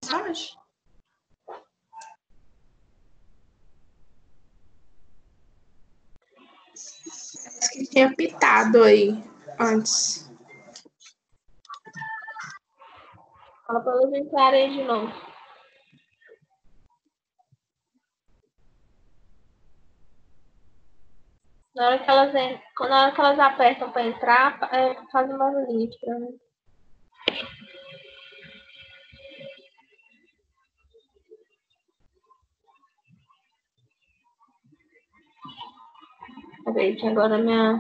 mensagem? Acho que tinha pitado aí antes. Fala para elas entrarem de novo. Na hora que elas apertam para entrar, faz um barulhinho aqui para mim. Peraí, que agora minha...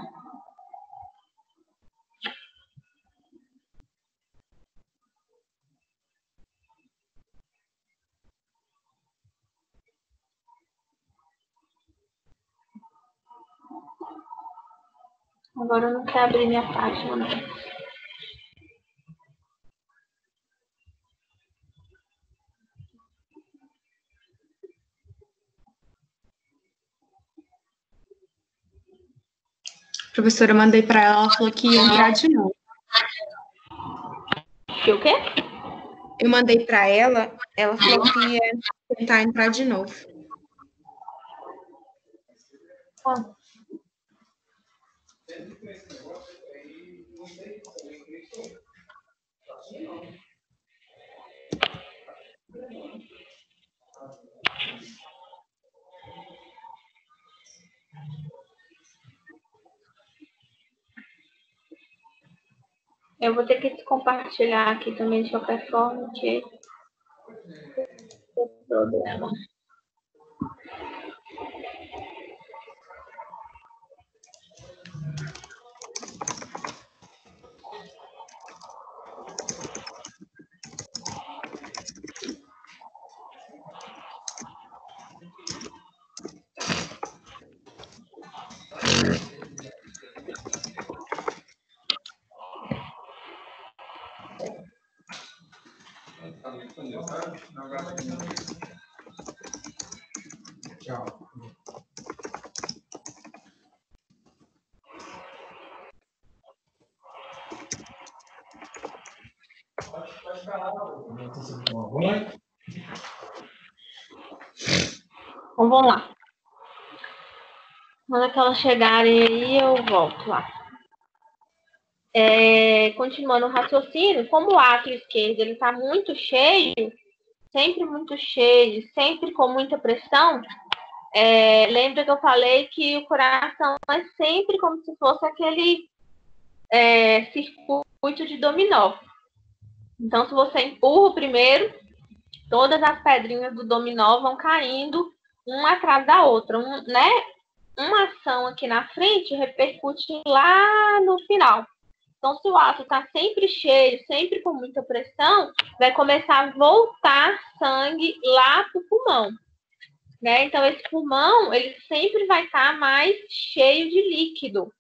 Agora eu não quero abrir minha página, não. Professora, eu mandei para ela falou que ia entrar de novo. Que o quê? Eu mandei para ela falou que ia tentar entrar de novo. Ah. Eu vou ter que compartilhar aqui também de qualquer forma, que não tem problema. Tchau. Então, vamos lá. Quando que elas chegarem aí, eu volto lá. Continuando o raciocínio, como o átrio esquerdo está muito cheio, sempre com muita pressão, lembra que eu falei que o coração é sempre como se fosse aquele circuito de dominó. Então, se você empurra o primeiro, todas as pedrinhas do dominó vão caindo uma atrás da outra, uma ação aqui na frente repercute lá no final. Então, se o átrio está sempre cheio, sempre com muita pressão, vai começar a voltar sangue lá para o pulmão. Né? Então, esse pulmão, ele sempre vai estar mais cheio de líquido,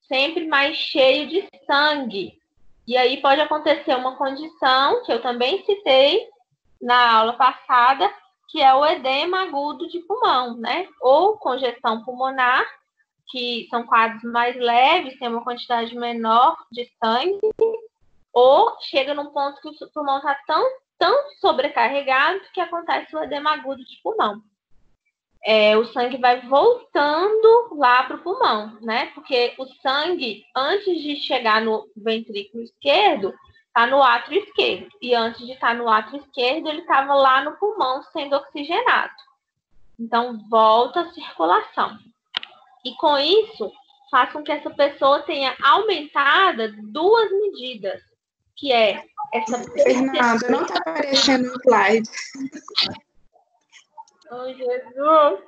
sempre mais cheio de sangue. E aí pode acontecer uma condição, que eu também citei na aula passada, que é o edema agudo de pulmão, né? Ou congestão pulmonar, que são quadros mais leves, tem uma quantidade menor de sangue, ou chega num ponto que o pulmão está tão sobrecarregado que acontece o edema agudo de pulmão. O sangue vai voltando lá para o pulmão, né? Porque o sangue, antes de chegar no ventrículo esquerdo, está no átrio esquerdo. E antes de estar no átrio esquerdo, ele estava lá no pulmão sendo oxigenado. Então, volta a circulação. E com isso, faz com que essa pessoa tenha aumentada duas medidas, que é essa... Fernanda, não está aparecendo no slide. Oh, Jesus!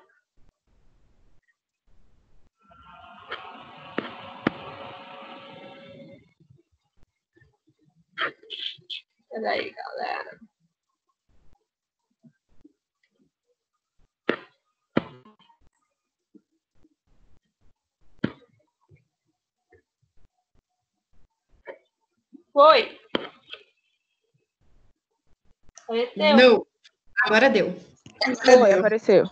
Peraí, galera. Foi? Apareceu? Não. Agora deu. Foi, apareceu.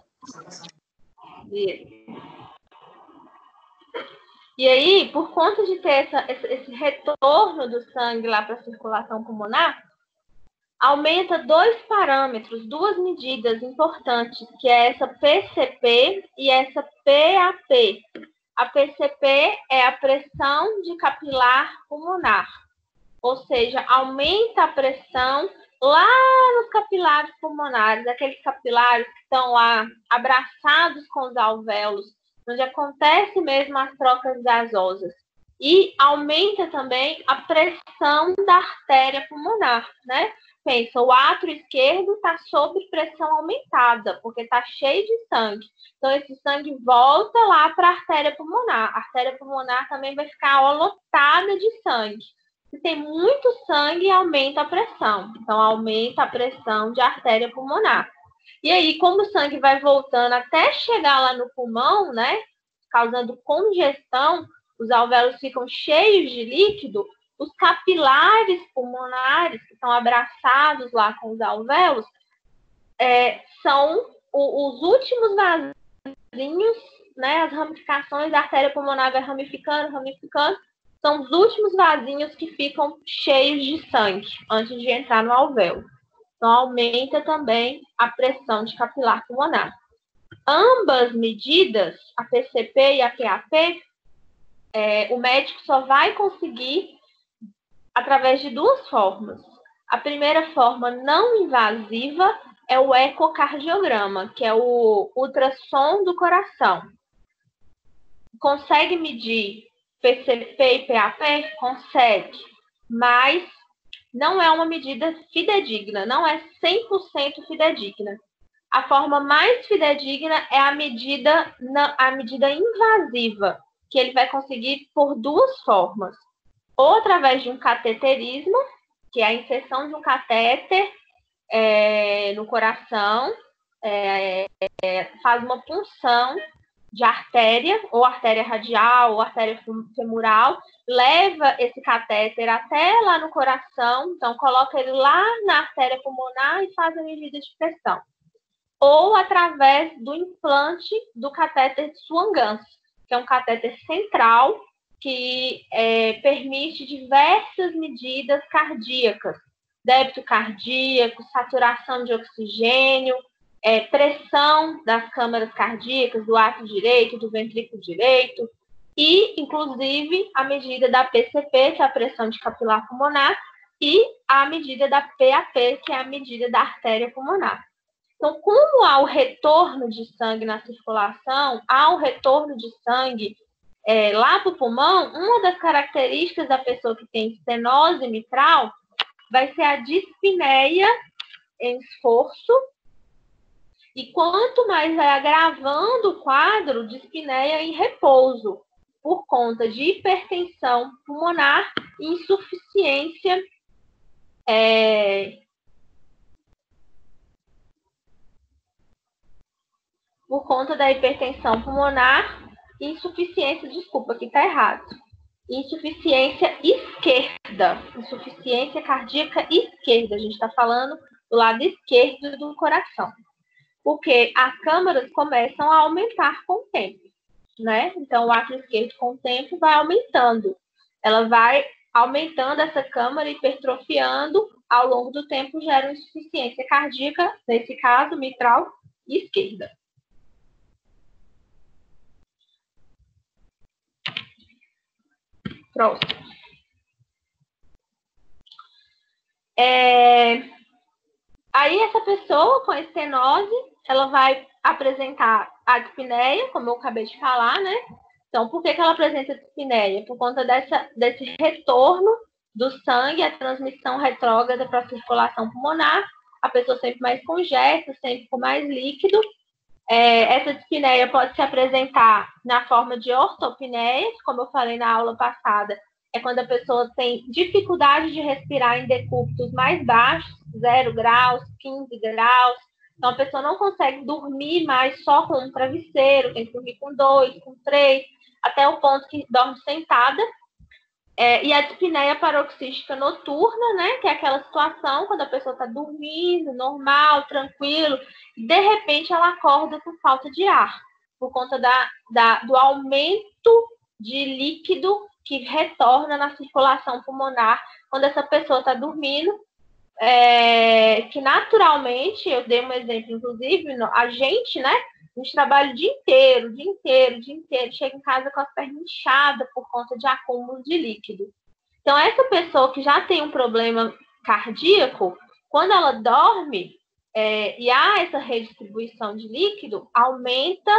E aí, por conta de ter esse retorno do sangue lá para a circulação pulmonar, aumenta dois parâmetros, duas medidas importantes, que é essa PCP e essa PAP. A PCP é a pressão de capilar pulmonar, ou seja, aumenta a pressão lá nos capilares pulmonares, aqueles capilares que estão lá abraçados com os alvéolos, onde acontece mesmo as trocas gasosas. E aumenta também a pressão da artéria pulmonar, né? Pensa, o átrio esquerdo está sob pressão aumentada, porque está cheio de sangue. Então, esse sangue volta lá para a artéria pulmonar. A artéria pulmonar também vai ficar lotada de sangue. Se tem muito sangue, aumenta a pressão. Então, aumenta a pressão de artéria pulmonar. E aí, como o sangue vai voltando até chegar lá no pulmão, né? Causando congestão, os alvéolos ficam cheios de líquido, os capilares pulmonares, que estão abraçados lá com os alvéolos, são os últimos vasinhos, né? As ramificações da artéria pulmonar vai ramificando, são os últimos vasinhos que ficam cheios de sangue antes de entrar no alvéolo. Então, aumenta também a pressão de capilar pulmonar. Ambas medidas, a PCP e a PAP, o médico só vai conseguir através de duas formas. A primeira forma não invasiva é o ecocardiograma, que é o ultrassom do coração. Consegue medir PCP e PAP? Consegue, mas não é uma medida fidedigna, não é 100% fidedigna. A forma mais fidedigna é a medida invasiva, que ele vai conseguir por duas formas. Ou através de um cateterismo, que é a inserção de um catéter no coração, faz uma punção de artéria, ou artéria radial, ou artéria femoral, leva esse catéter até lá no coração, então coloca ele lá na artéria pulmonar e faz a medida de pressão. Ou através do implante do catéter de Swan-Ganz, que é um catéter central que permite diversas medidas cardíacas, débito cardíaco, saturação de oxigênio, pressão das câmaras cardíacas, do átrio direito, do ventrículo direito, e, inclusive, a medida da PCP, que é a pressão de capilar pulmonar, e a medida da PAP, que é a medida da artéria pulmonar. Então, como há o retorno de sangue na circulação, há o retorno de sangue lá para o pulmão, uma das características da pessoa que tem estenose mitral vai ser a dispneia em esforço, e quanto mais vai agravando o quadro, dispneia em repouso, por conta de hipertensão pulmonar e insuficiência por conta da hipertensão pulmonar e insuficiência, desculpa, aqui está errado, insuficiência esquerda, insuficiência cardíaca esquerda, a gente está falando do lado esquerdo do coração, porque as câmaras começam a aumentar com o tempo, né? Então, o átrio esquerdo, com o tempo, vai aumentando. Ela vai aumentando essa câmara, hipertrofiando, ao longo do tempo, gera insuficiência cardíaca, nesse caso, mitral esquerda. Próximo. Aí, essa pessoa com estenose, ela vai apresentar a dispneia, como eu acabei de falar, né? Então, por que ela apresenta a dispneia? Por conta desse retorno do sangue, a transmissão retrógrada para a circulação pulmonar, a pessoa sempre mais congesta, sempre com mais líquido. Essa dispneia pode se apresentar na forma de ortopneia, como eu falei na aula passada, é quando a pessoa tem dificuldade de respirar em decúbitos mais baixos, 0 graus, 15 graus. Então, a pessoa não consegue dormir mais só com um travesseiro, tem que dormir com 2, com 3, até o ponto que dorme sentada. E a dispneia paroxística noturna, né, que é aquela situação quando a pessoa está dormindo, normal, tranquilo, e de repente ela acorda com falta de ar, por conta do aumento de líquido que retorna na circulação pulmonar quando essa pessoa está dormindo, que naturalmente, eu dei um exemplo, inclusive, a gente, né? A gente trabalha o dia inteiro, chega em casa com as pernas inchadas por conta de acúmulo de líquido. Então, essa pessoa que já tem um problema cardíaco, quando ela dorme e há essa redistribuição de líquido, aumenta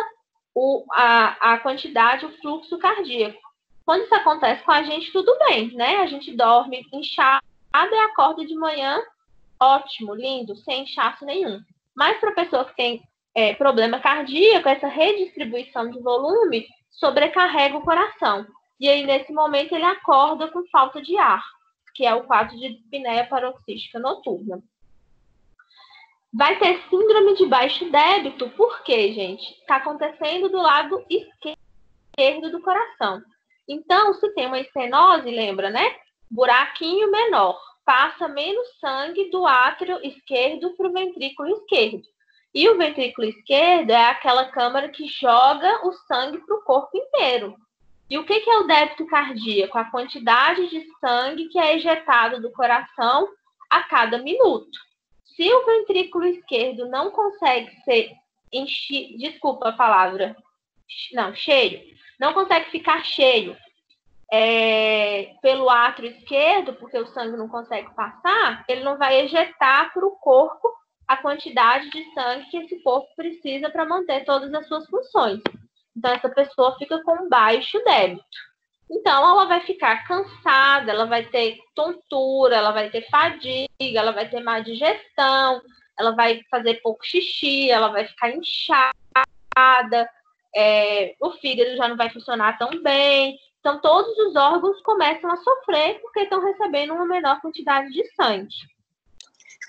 a quantidade, o fluxo cardíaco. Quando isso acontece com a gente, tudo bem, né? A gente dorme inchado e acorda de manhã, ótimo, lindo, sem inchaço nenhum. Mas para a pessoa que tem problema cardíaco, essa redistribuição de volume sobrecarrega o coração. E aí, nesse momento, ele acorda com falta de ar, que é o quadro de dispneia paroxística noturna. Vai ter síndrome de baixo débito, por quê, gente? Está acontecendo do lado esquerdo do coração. Então, se tem uma estenose, lembra, né? Buraquinho menor, passa menos sangue do átrio esquerdo para o ventrículo esquerdo. E o ventrículo esquerdo é aquela câmara que joga o sangue para o corpo inteiro. E o que é o débito cardíaco? A quantidade de sangue que é ejetado do coração a cada minuto. Se o ventrículo esquerdo não consegue ser cheio, não consegue ficar cheio pelo átrio esquerdo, porque o sangue não consegue passar, ele não vai ejetar para o corpo a quantidade de sangue que esse corpo precisa para manter todas as suas funções. Então, essa pessoa fica com baixo débito. Então, ela vai ficar cansada, ela vai ter tontura, ela vai ter fadiga, ela vai ter má digestão, ela vai fazer pouco xixi, ela vai ficar inchada, o fígado já não vai funcionar tão bem. Então, todos os órgãos começam a sofrer porque estão recebendo uma menor quantidade de sangue.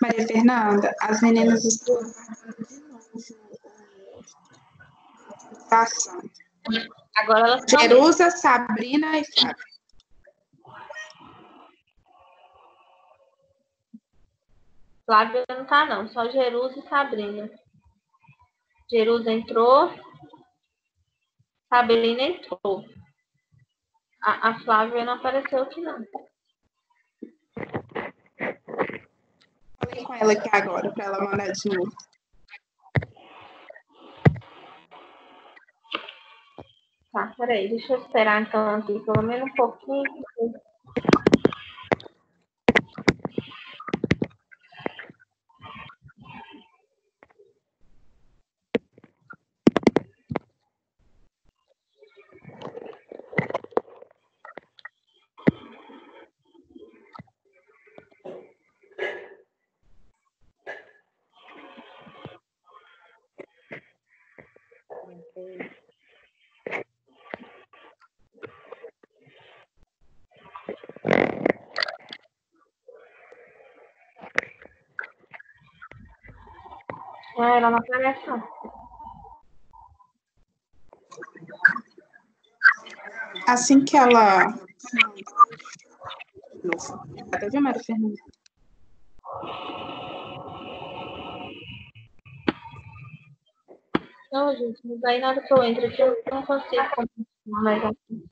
Maria Fernanda, as meninas estão passando. Agora elas Jerusa, Sabrina e Flávia. Flávia não tá, não. Só Jerusa e Sabrina. Jerusa entrou. Sabrina entrou. A Flávia não apareceu aqui, não. Falei com ela aqui agora, para ela mandar de novo. Tá, peraí. Deixa eu esperar, então, aqui pelo menos um pouquinho. Ela não aparece, não. Assim que ela... Até viu, Maria Fernanda? Não, gente, não vai nada que eu entre aqui, eu não consigo continuar mais aqui.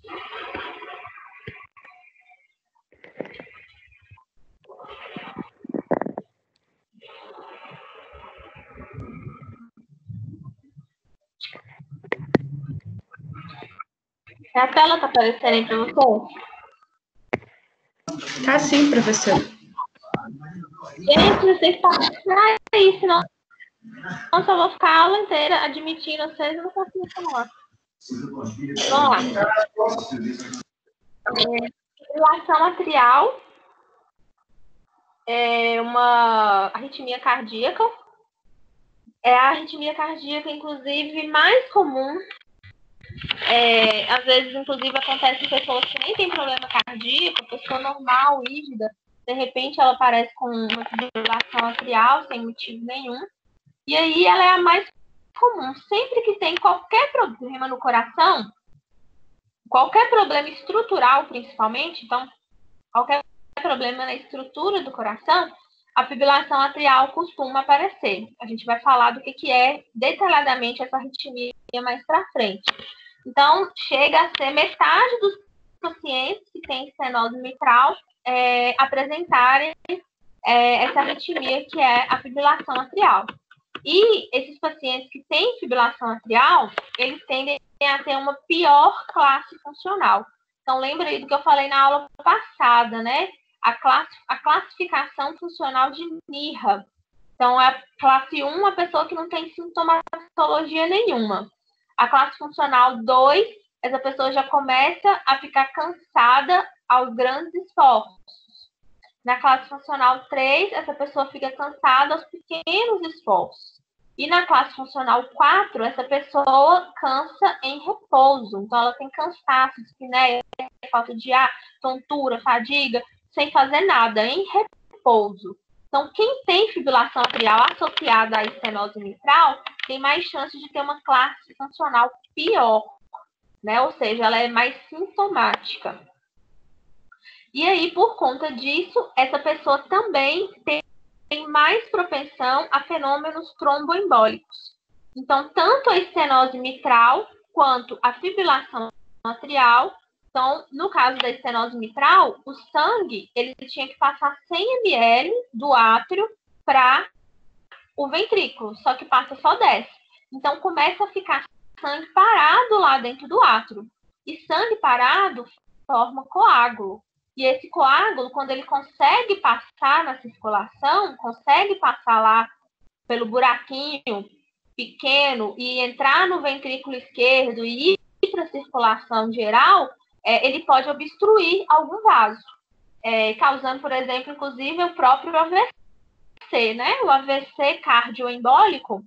A tela tá aparecendo aí para você? Tá sim, professor. Gente, vocês passam aí, senão eu só vou ficar a aula inteira admitindo vocês, eu não consigo falar. Vamos lá. Fibrilação atrial é uma arritmia cardíaca. É a arritmia cardíaca, inclusive, mais comum. Às vezes, inclusive, acontece em pessoas que nem têm problema cardíaco, pessoa normal, rígida, de repente ela aparece com uma fibrilação atrial sem motivo nenhum. E aí ela é a mais comum. Sempre que tem qualquer problema no coração, qualquer problema estrutural, principalmente, então, qualquer problema na estrutura do coração, a fibrilação atrial costuma aparecer. A gente vai falar do que é detalhadamente essa arritmia mais para frente. Então, chega a ser metade dos pacientes que têm estenose mitral apresentarem essa arritmia que é a fibrilação atrial. E esses pacientes que têm fibrilação atrial, eles tendem a ter uma pior classe funcional. Então, lembra aí do que eu falei na aula passada, né? A classificação funcional de NIRA. Então, a classe 1, a pessoa que não tem sintomatologia nenhuma. A classe funcional 2, essa pessoa já começa a ficar cansada aos grandes esforços. Na classe funcional 3, essa pessoa fica cansada aos pequenos esforços. E na classe funcional 4, essa pessoa cansa em repouso. Então, ela tem cansaço, dispneia, falta de ar, tontura, fadiga, sem fazer nada, em repouso. Então, quem tem fibrilação atrial associada à estenose mitral tem mais chance de ter uma classe funcional pior, né? Ou seja, ela é mais sintomática. E aí, por conta disso, essa pessoa também tem mais propensão a fenômenos tromboembólicos. Então, tanto a estenose mitral quanto a fibrilação atrial. Então, no caso da estenose mitral, o sangue ele tinha que passar 100 ml do átrio para o ventrículo, só que passa só 10. Então, começa a ficar sangue parado lá dentro do átrio. E sangue parado forma coágulo. E esse coágulo, quando ele consegue passar na circulação, consegue passar lá pelo buraquinho pequeno e entrar no ventrículo esquerdo e ir para a circulação geral, ele pode obstruir algum vaso, causando, por exemplo, inclusive o próprio AVC, né? O AVC cardioembólico,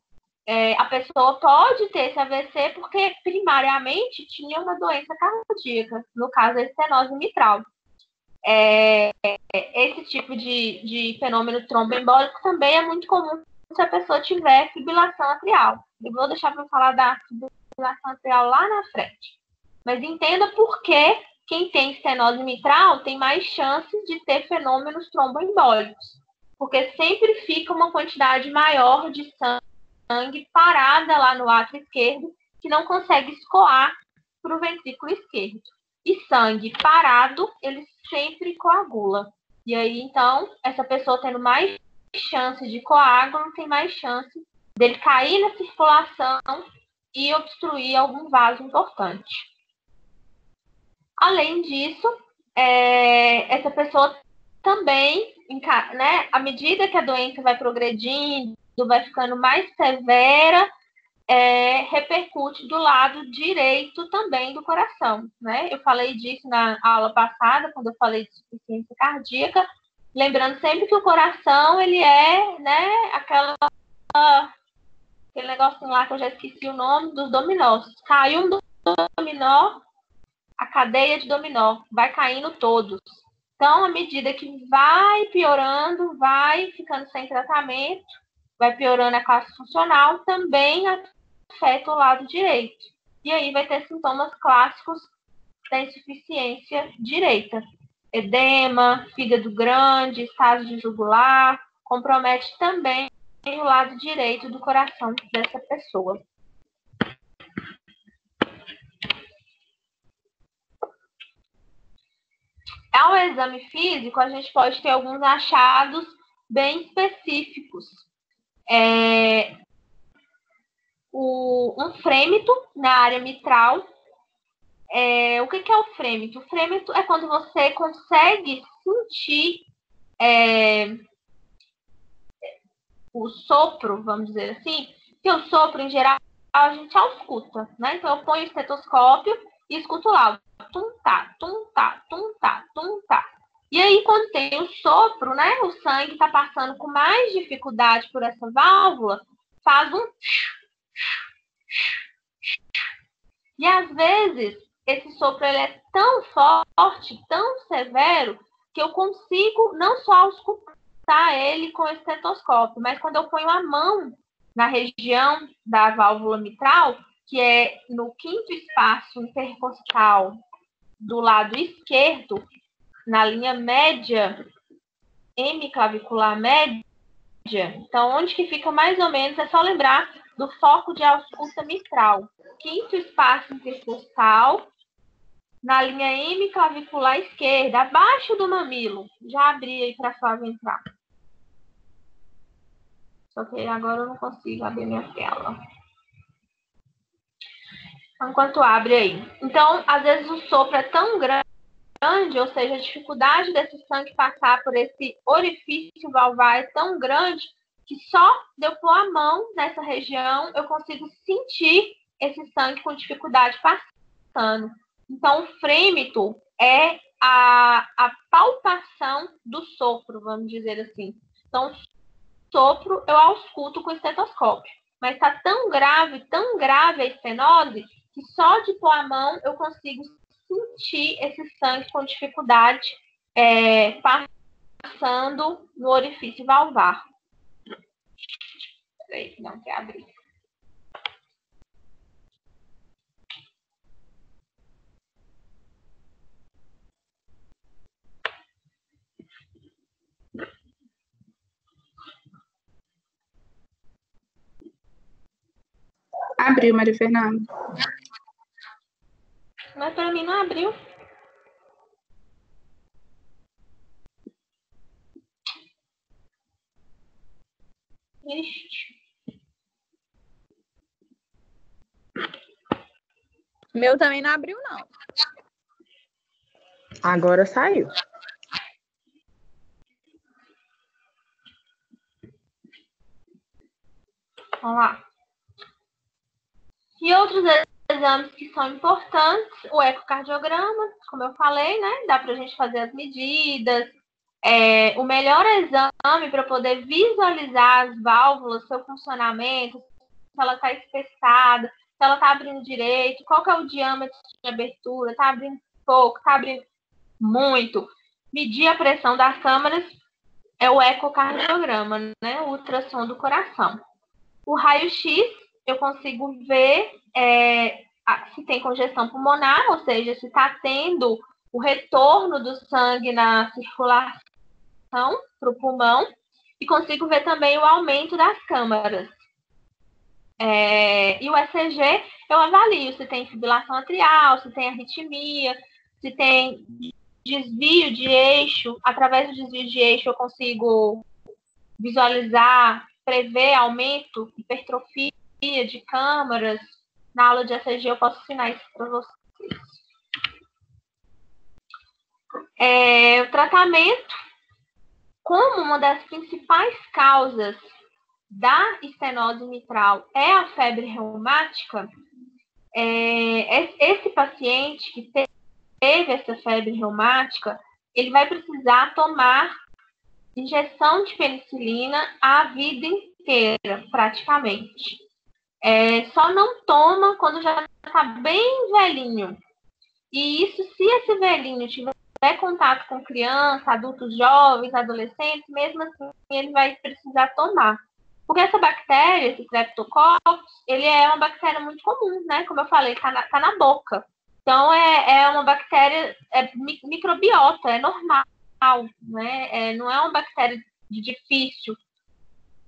a pessoa pode ter esse AVC porque primariamente tinha uma doença cardíaca, no caso a estenose mitral. Esse tipo de fenômeno tromboembólico também é muito comum se a pessoa tiver fibrilação atrial. Eu vou deixar para falar da fibrilação atrial lá na frente. Mas entenda por que quem tem estenose mitral tem mais chances de ter fenômenos tromboembólicos. Porque sempre fica uma quantidade maior de sangue parada lá no átrio esquerdo que não consegue escoar para o ventrículo esquerdo. E sangue parado, ele sempre coagula. E aí, então, essa pessoa tendo mais chance de coágulo, tem mais chance dele cair na circulação e obstruir algum vaso importante. Além disso, essa pessoa também, né, à medida que a doença vai progredindo, vai ficando mais severa, repercute do lado direito também do coração, né? Eu falei disso na aula passada, quando eu falei de insuficiência cardíaca, lembrando sempre que o coração, ele né, aquele negocinho lá que eu já esqueci o nome, dos dominós. Caiu um dominó, a cadeia de dominó, vai caindo todos. Então, à medida que vai piorando, vai ficando sem tratamento, vai piorando a classe funcional, também afeta o lado direito. E aí vai ter sintomas clássicos da insuficiência direita. Edema, fígado grande, estado de jugular, compromete também o lado direito do coração dessa pessoa. Ao exame físico, a gente pode ter alguns achados bem específicos. Um frêmito na área mitral. O que é o frêmito? O frêmito é quando você consegue sentir o sopro, vamos dizer assim, que o sopro, em geral, a gente ausculta, né? Então, eu ponho o estetoscópio e escuto lá, tum-tá, tum-tá, tum-tá, tum-tá. E aí, quando tem o sopro, né, o sangue está passando com mais dificuldade por essa válvula, faz um... E, às vezes, esse sopro ele é tão forte, tão severo, que eu consigo não só auscultar ele com o estetoscópio, mas quando eu ponho a mão na região da válvula mitral, que é no quinto espaço intercostal do lado esquerdo, na linha média, hemiclavicular média. Então, onde que fica mais ou menos, é só lembrar do foco de ausculta mitral. Quinto espaço intercostal, na linha hemiclavicular esquerda, abaixo do mamilo. Já abri aí para a Flávia entrar. Só que agora eu não consigo abrir minha tela. Enquanto abre aí. Então, às vezes o sopro é tão grande, ou seja, a dificuldade desse sangue passar por esse orifício valvar é tão grande que só de eu pôr a mão nessa região eu consigo sentir esse sangue com dificuldade passando. Então, o frêmito é a palpação do sopro, vamos dizer assim. Então, o sopro eu ausculto com o estetoscópio. Mas está tão grave a estenose, que só de pôr a mão eu consigo sentir esse sangue com dificuldade passando no orifício valvar. Peraí, não quer abrir. Abriu, Maria Fernanda. Mas para mim não abriu. Ixi. Meu também não abriu, não. Agora saiu. Vamos lá. E outros exames que são importantes, o ecocardiograma, como eu falei, né? Dá para a gente fazer as medidas. O melhor exame para poder visualizar as válvulas, seu funcionamento, se ela está espessada, se ela está abrindo direito, qual que é o diâmetro de abertura, está abrindo pouco, está abrindo muito. Medir a pressão das câmaras é o ecocardiograma, né? O ultrassom do coração. O raio-x, eu consigo ver se tem congestão pulmonar, ou seja, se está tendo o retorno do sangue na circulação para o pulmão, e consigo ver também o aumento das câmaras. E o ECG, eu avalio se tem fibrilação atrial, se tem arritmia, se tem desvio de eixo. Através do desvio de eixo, eu consigo visualizar, prever aumento, hipertrofia de câmaras. Na aula de ECG eu posso ensinar isso para vocês. O tratamento, como uma das principais causas da estenose mitral é a febre reumática, esse paciente que teve essa febre reumática, ele vai precisar tomar injeção de penicilina a vida inteira, praticamente. Só não toma quando já está bem velhinho. E isso, se esse velhinho tiver contato com criança, adultos jovens, adolescentes, mesmo assim ele vai precisar tomar. Porque essa bactéria, esse Streptococcus, ele é uma bactéria muito comum, né? Como eu falei, tá na boca. Então, é uma bactéria microbiota, é normal, né? Não é uma bactéria de difícil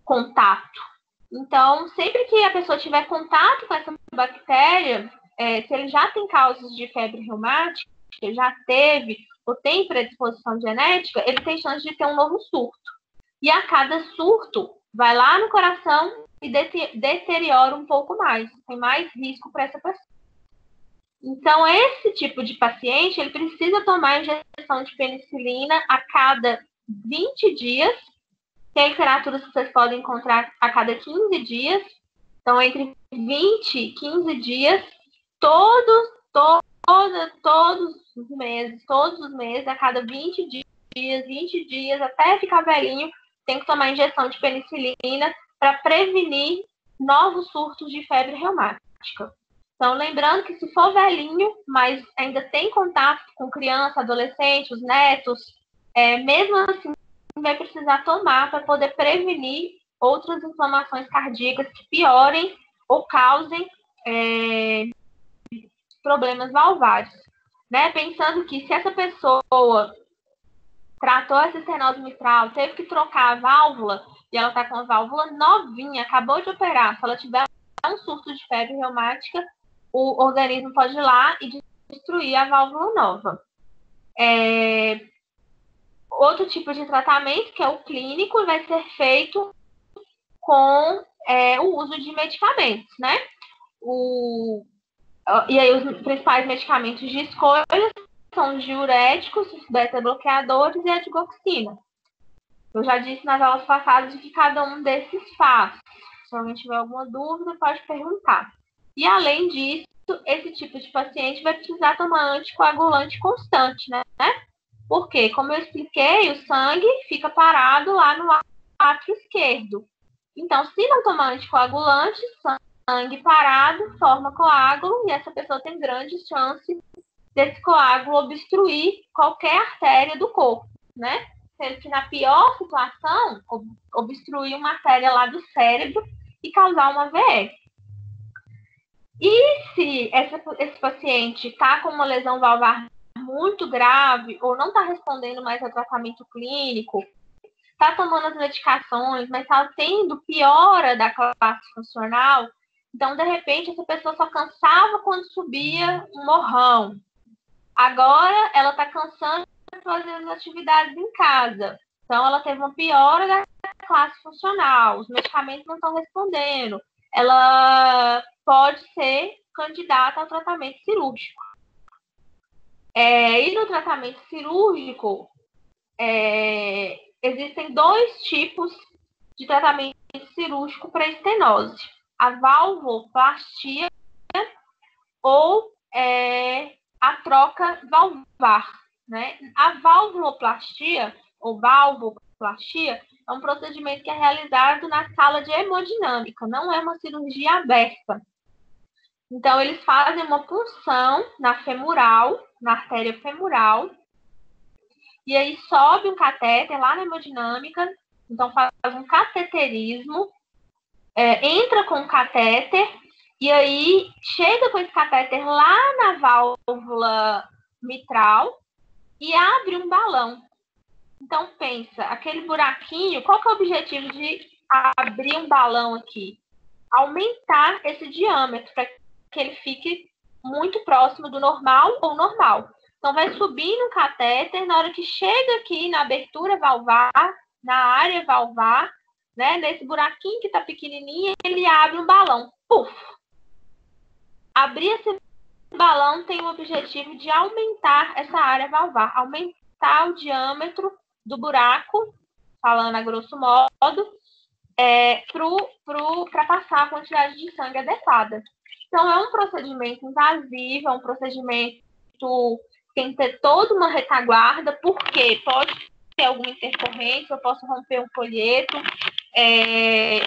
contato. Então, sempre que a pessoa tiver contato com essa bactéria, se ele já tem causas de febre reumática, já teve ou tem predisposição genética, ele tem chance de ter um novo surto. E a cada surto, vai lá no coração e deteriora um pouco mais. Tem mais risco para essa pessoa. Então, esse tipo de paciente, ele precisa tomar injeção de penicilina a cada 20 dias. Tem literaturas que vocês podem encontrar a cada 15 dias. Então, entre 20 e 15 dias, todos os meses, a cada 20 dias, até ficar velhinho, tem que tomar injeção de penicilina para prevenir novos surtos de febre reumática. Então, lembrando que se for velhinho, mas ainda tem contato com criança, adolescente, os netos, mesmo assim, vai precisar tomar para poder prevenir outras inflamações cardíacas que piorem ou causem problemas valvares. Né? Pensando que se essa pessoa tratou essa estenose mitral, teve que trocar a válvula, e ela está com a válvula novinha, acabou de operar, se ela tiver um surto de febre reumática, o organismo pode ir lá e destruir a válvula nova. Outro tipo de tratamento, que é o clínico, vai ser feito com o uso de medicamentos, né? E aí os principais medicamentos de escolha são os diuréticos, os beta-bloqueadores e a digoxina. Eu já disse nas aulas passadas o que cada um desses faz. Se alguém tiver alguma dúvida, pode perguntar. E além disso, esse tipo de paciente vai precisar tomar anticoagulante constante, né? Porque, como eu expliquei, o sangue fica parado lá no átrio esquerdo. Então, se não tomar anticoagulante, sangue parado forma coágulo e essa pessoa tem grande chance desse coágulo obstruir qualquer artéria do corpo, né? Sendo que na pior situação, obstruir uma artéria lá do cérebro e causar uma AVE. E se esse paciente está com uma lesão valvar muito grave ou não está respondendo mais ao tratamento clínico, está tomando as medicações, mas está tendo piora da classe funcional, então, de repente, essa pessoa só cansava quando subia um morrão. Agora, ela está cansando de fazer as atividades em casa. Então, ela teve uma piora da classe funcional, os medicamentos não estão respondendo. Ela pode ser candidata ao tratamento cirúrgico. E no tratamento cirúrgico, existem 2 tipos de tratamento cirúrgico para estenose. A valvoplastia ou a troca valvar, né? A valvuloplastia ou valvoplastia é um procedimento que é realizado na sala de hemodinâmica, não é uma cirurgia aberta. Então, eles fazem uma punção na femoral, na artéria femoral, e aí sobe um catéter lá na hemodinâmica, então faz um cateterismo, entra com o catéter, e aí chega com esse catéter lá na válvula mitral e abre um balão. Então, pensa, aquele buraquinho, qual que é o objetivo de abrir um balão aqui? Aumentar esse diâmetro, para que ele fique muito próximo do normal ou normal. Então, vai subindo um catéter, na hora que chega aqui na abertura valvar, na área valvar, né, nesse buraquinho que está pequenininho, ele abre um balão. Puf! Abrir esse balão tem o objetivo de aumentar essa área valvar, aumentar o diâmetro do buraco, falando a grosso modo, para passar a quantidade de sangue adequada. Então, é um procedimento invasivo, é um procedimento que tem que ter toda uma retaguarda, porque pode ter alguma intercorrência, eu posso romper um folheto,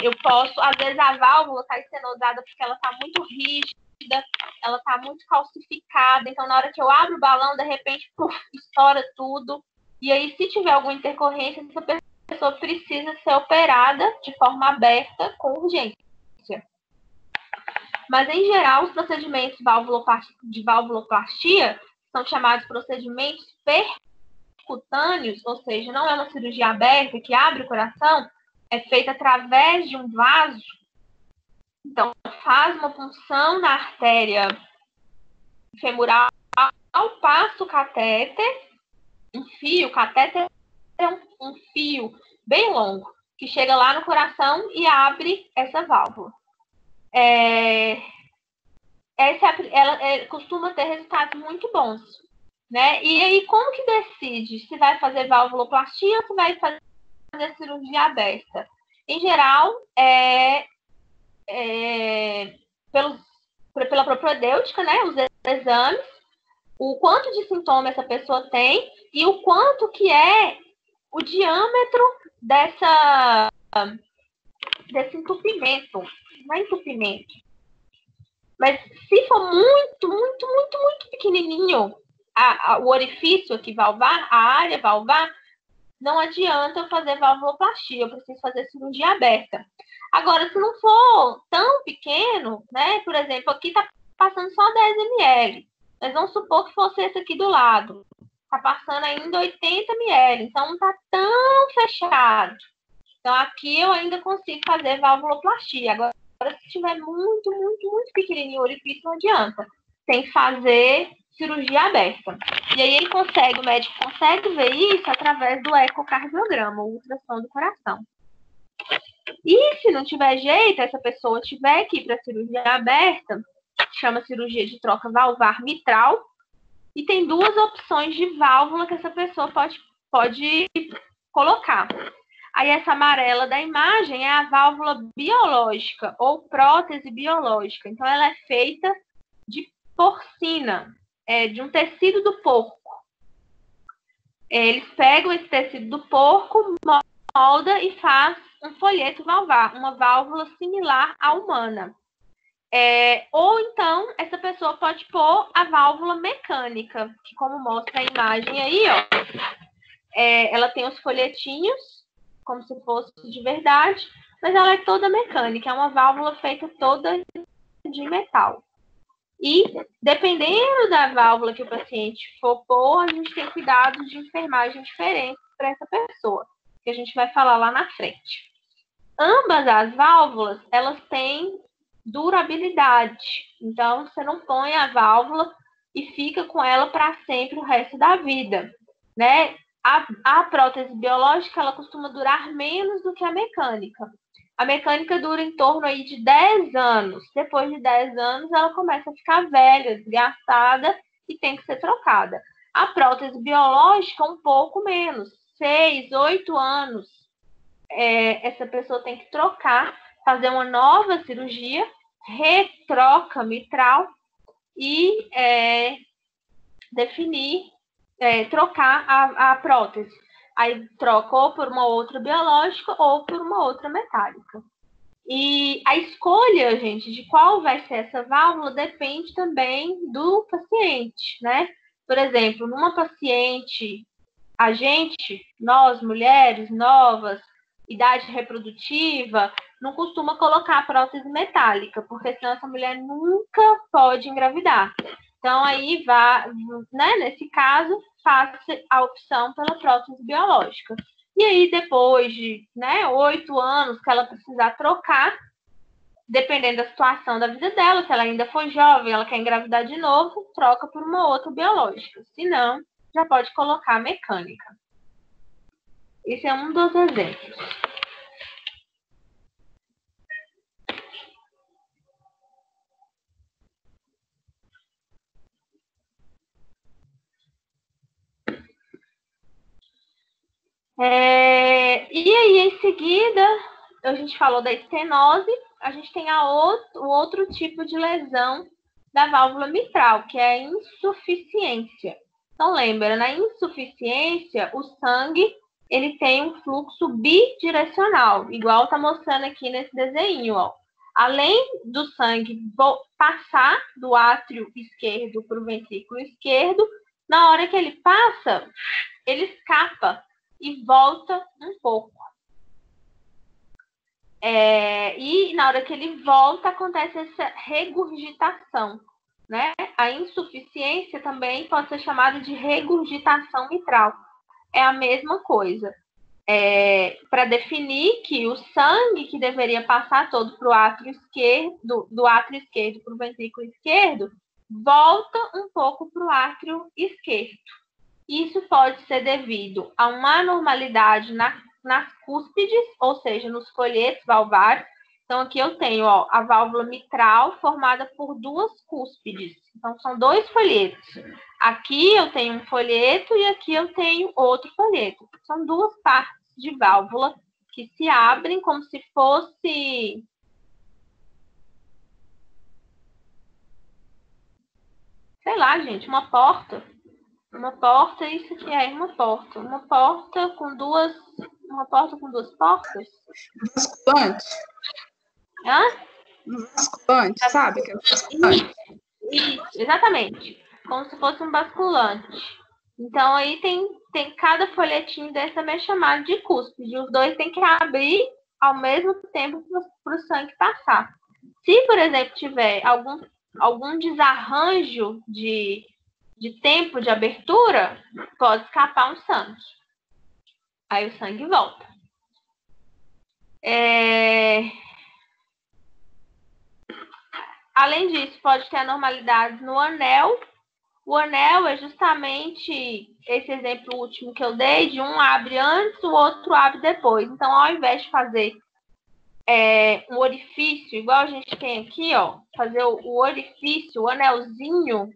eu posso, às vezes a válvula está estenosada porque ela está muito rígida, ela está muito calcificada, então na hora que eu abro o balão, de repente, estoura tudo, e aí se tiver alguma intercorrência, essa pessoa precisa ser operada de forma aberta com urgência. Mas, em geral, os procedimentos de valvuloplastia são chamados procedimentos percutâneos, ou seja, não é uma cirurgia aberta que abre o coração, é feita através de um vaso. Então, faz uma punção na artéria femoral, passa o catéter, o catéter é um fio bem longo, que chega lá no coração e abre essa válvula. Ela costuma ter resultados muito bons, né? E aí, como que decide se vai fazer valvuloplastia ou se vai fazer cirurgia aberta? Em geral, pela propedêutica, né? Os exames, o quanto de sintoma essa pessoa tem e o quanto que é o diâmetro desse entupimento. Não é entupimento. Mas se for muito, muito, muito, muito pequenininho o orifício aqui valvar, a área valvar, não adianta eu fazer valvuloplastia, eu preciso fazer cirurgia aberta. Agora, se não for tão pequeno, né, por exemplo, aqui está passando só 10 ml, mas vamos supor que fosse esse aqui do lado, está passando ainda 80 ml, então não está tão fechado. Então, aqui eu ainda consigo fazer valvuloplastia. Agora, se tiver muito, muito, muito pequenininho o orifício, não adianta. Tem que fazer cirurgia aberta. E aí o médico consegue ver isso através do ecocardiograma, o ultrassom do coração. E se não tiver jeito, essa pessoa tiver que ir para cirurgia aberta, chama cirurgia de troca valvar mitral, e tem duas opções de válvula que essa pessoa pode colocar. Aí essa amarela da imagem é a válvula biológica ou prótese biológica. Então ela é feita de porcina, de um tecido do porco. Eles pegam esse tecido do porco, molda e faz um folheto valvar, uma válvula similar à humana. Ou então, essa pessoa pode pôr a válvula mecânica, que como mostra a imagem aí, ó, ela tem os folhetinhos, como se fosse de verdade, mas ela é toda mecânica, é uma válvula feita toda de metal. E, dependendo da válvula que o paciente for pôr, a gente tem cuidados de enfermagem diferentes para essa pessoa, que a gente vai falar lá na frente. Ambas as válvulas, elas têm durabilidade. Então, você não põe a válvula e fica com ela para sempre o resto da vida, né? A prótese biológica, ela costuma durar menos do que a mecânica. A mecânica dura em torno aí de 10 anos. Depois de 10 anos, ela começa a ficar velha, desgastada e tem que ser trocada. A prótese biológica, um pouco menos, 6, 8 anos. Essa pessoa tem que trocar, fazer uma nova cirurgia, retroca mitral e trocar a prótese. Aí troca ou por uma outra biológica ou por uma outra metálica. E a escolha, gente, de qual vai ser essa válvula depende também do paciente, né? Por exemplo, numa paciente, nós mulheres novas, idade reprodutiva, não costuma colocar prótese metálica, porque senão essa mulher nunca pode engravidar. Então, aí, nesse caso, faça a opção pela prótese biológica. E aí, depois de 8 anos que ela precisar trocar, dependendo da situação da vida dela, se ela ainda for jovem, ela quer engravidar de novo, troca por uma outra biológica. Se não, já pode colocar mecânica. Esse é um dos exemplos. E aí, em seguida, a gente falou da estenose, a gente tem o outro tipo de lesão da válvula mitral, que é a insuficiência. Então, lembra, na insuficiência, o sangue ele tem um fluxo bidirecional, igual está mostrando aqui nesse desenho, ó. Além do sangue passar do átrio esquerdo para o ventrículo esquerdo, na hora que ele passa, ele escapa e volta um pouco. E na hora que ele volta, acontece essa regurgitação, né? A insuficiência também pode ser chamada de regurgitação mitral. É a mesma coisa. Para definir que o sangue que deveria passar todo para o átrio esquerdo, do átrio esquerdo para o ventrículo esquerdo, volta um pouco para o átrio esquerdo. Isso pode ser devido a uma anormalidade nas cúspides, ou seja, nos folhetos valvares. Então, aqui eu tenho a válvula mitral formada por duas cúspides. Então, são 2 folhetos. Aqui eu tenho um folheto e aqui eu tenho outro folheto. São 2 partes de válvula que se abrem como se fosse... sei lá, gente, uma porta. Uma porta, isso aqui é uma porta. Uma porta com duas portas. Vasculante. Hã? Vasculante, sabe? Que é vasculante. Isso, exatamente. Como se fosse um basculante. Então, aí tem cada folhetinho desse também chamado de cúspide. Os 2 têm que abrir ao mesmo tempo para o sangue passar. Se, por exemplo, tiver algum desarranjo de tempo de abertura, pode escapar um sangue. Aí o sangue volta. Além disso, pode ter anormalidades no anel. O anel é justamente esse exemplo último que eu dei, de um abre antes, o outro abre depois. Então, ao invés de fazer um orifício, igual a gente tem aqui, ó, fazer o orifício, o anelzinho,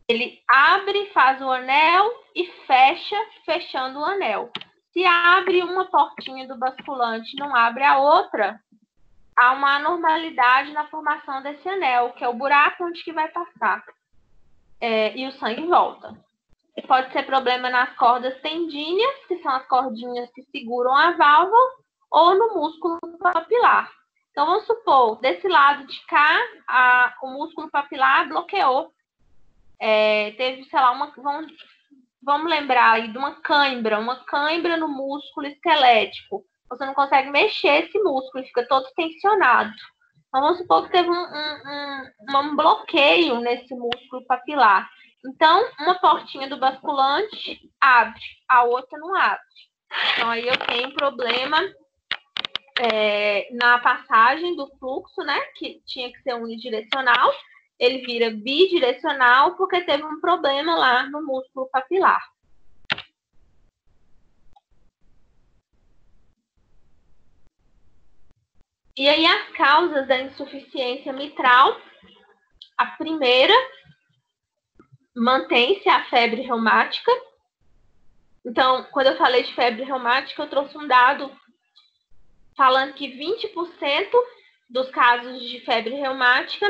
ele abre, faz o anel e fecha, fechando o anel. Se abre uma portinha do basculante e não abre a outra, há uma anormalidade na formação desse anel, que é o buraco onde que vai passar. E o sangue volta. Pode ser problema nas cordas tendíneas, que são as cordinhas que seguram a válvula, ou no músculo papilar. Então, vamos supor, desse lado de cá, o músculo papilar bloqueou. Teve, sei lá, vamos lembrar aí de uma cãibra no músculo esquelético. Você não consegue mexer esse músculo, ele fica todo tensionado. Então, vamos supor que teve um bloqueio nesse músculo papilar. Então, uma portinha do basculante abre, a outra não abre. Então, aí eu tenho problema na passagem do fluxo, né? Que tinha que ser unidirecional. Ele vira bidirecional porque teve um problema lá no músculo papilar. E aí, as causas da insuficiência mitral, a primeira, mantém-se a febre reumática. Então, quando eu falei de febre reumática, eu trouxe um dado falando que 20% dos casos de febre reumática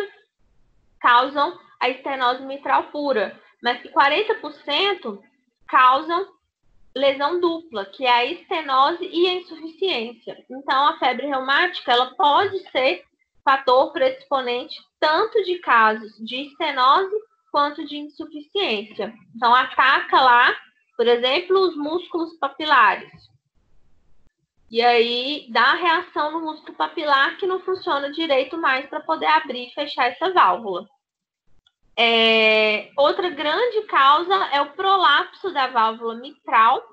causam a estenose mitral pura, mas que 40% causam lesão dupla, que é a estenose e a insuficiência. Então, a febre reumática ela pode ser fator predisponente tanto de casos de estenose quanto de insuficiência. Então, ataca lá, por exemplo, os músculos papilares. E aí, dá reação no músculo papilar que não funciona direito mais para poder abrir e fechar essa válvula. Outra grande causa é o prolapso da válvula mitral,